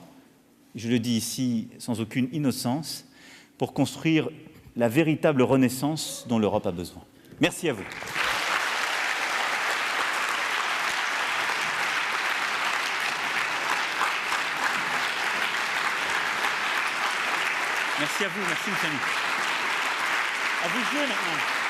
je le dis ici sans aucune innocence, pour construire la véritable renaissance dont l'Europe a besoin. Merci à vous. Merci à vous, merci Samy. À vous de jouer maintenant.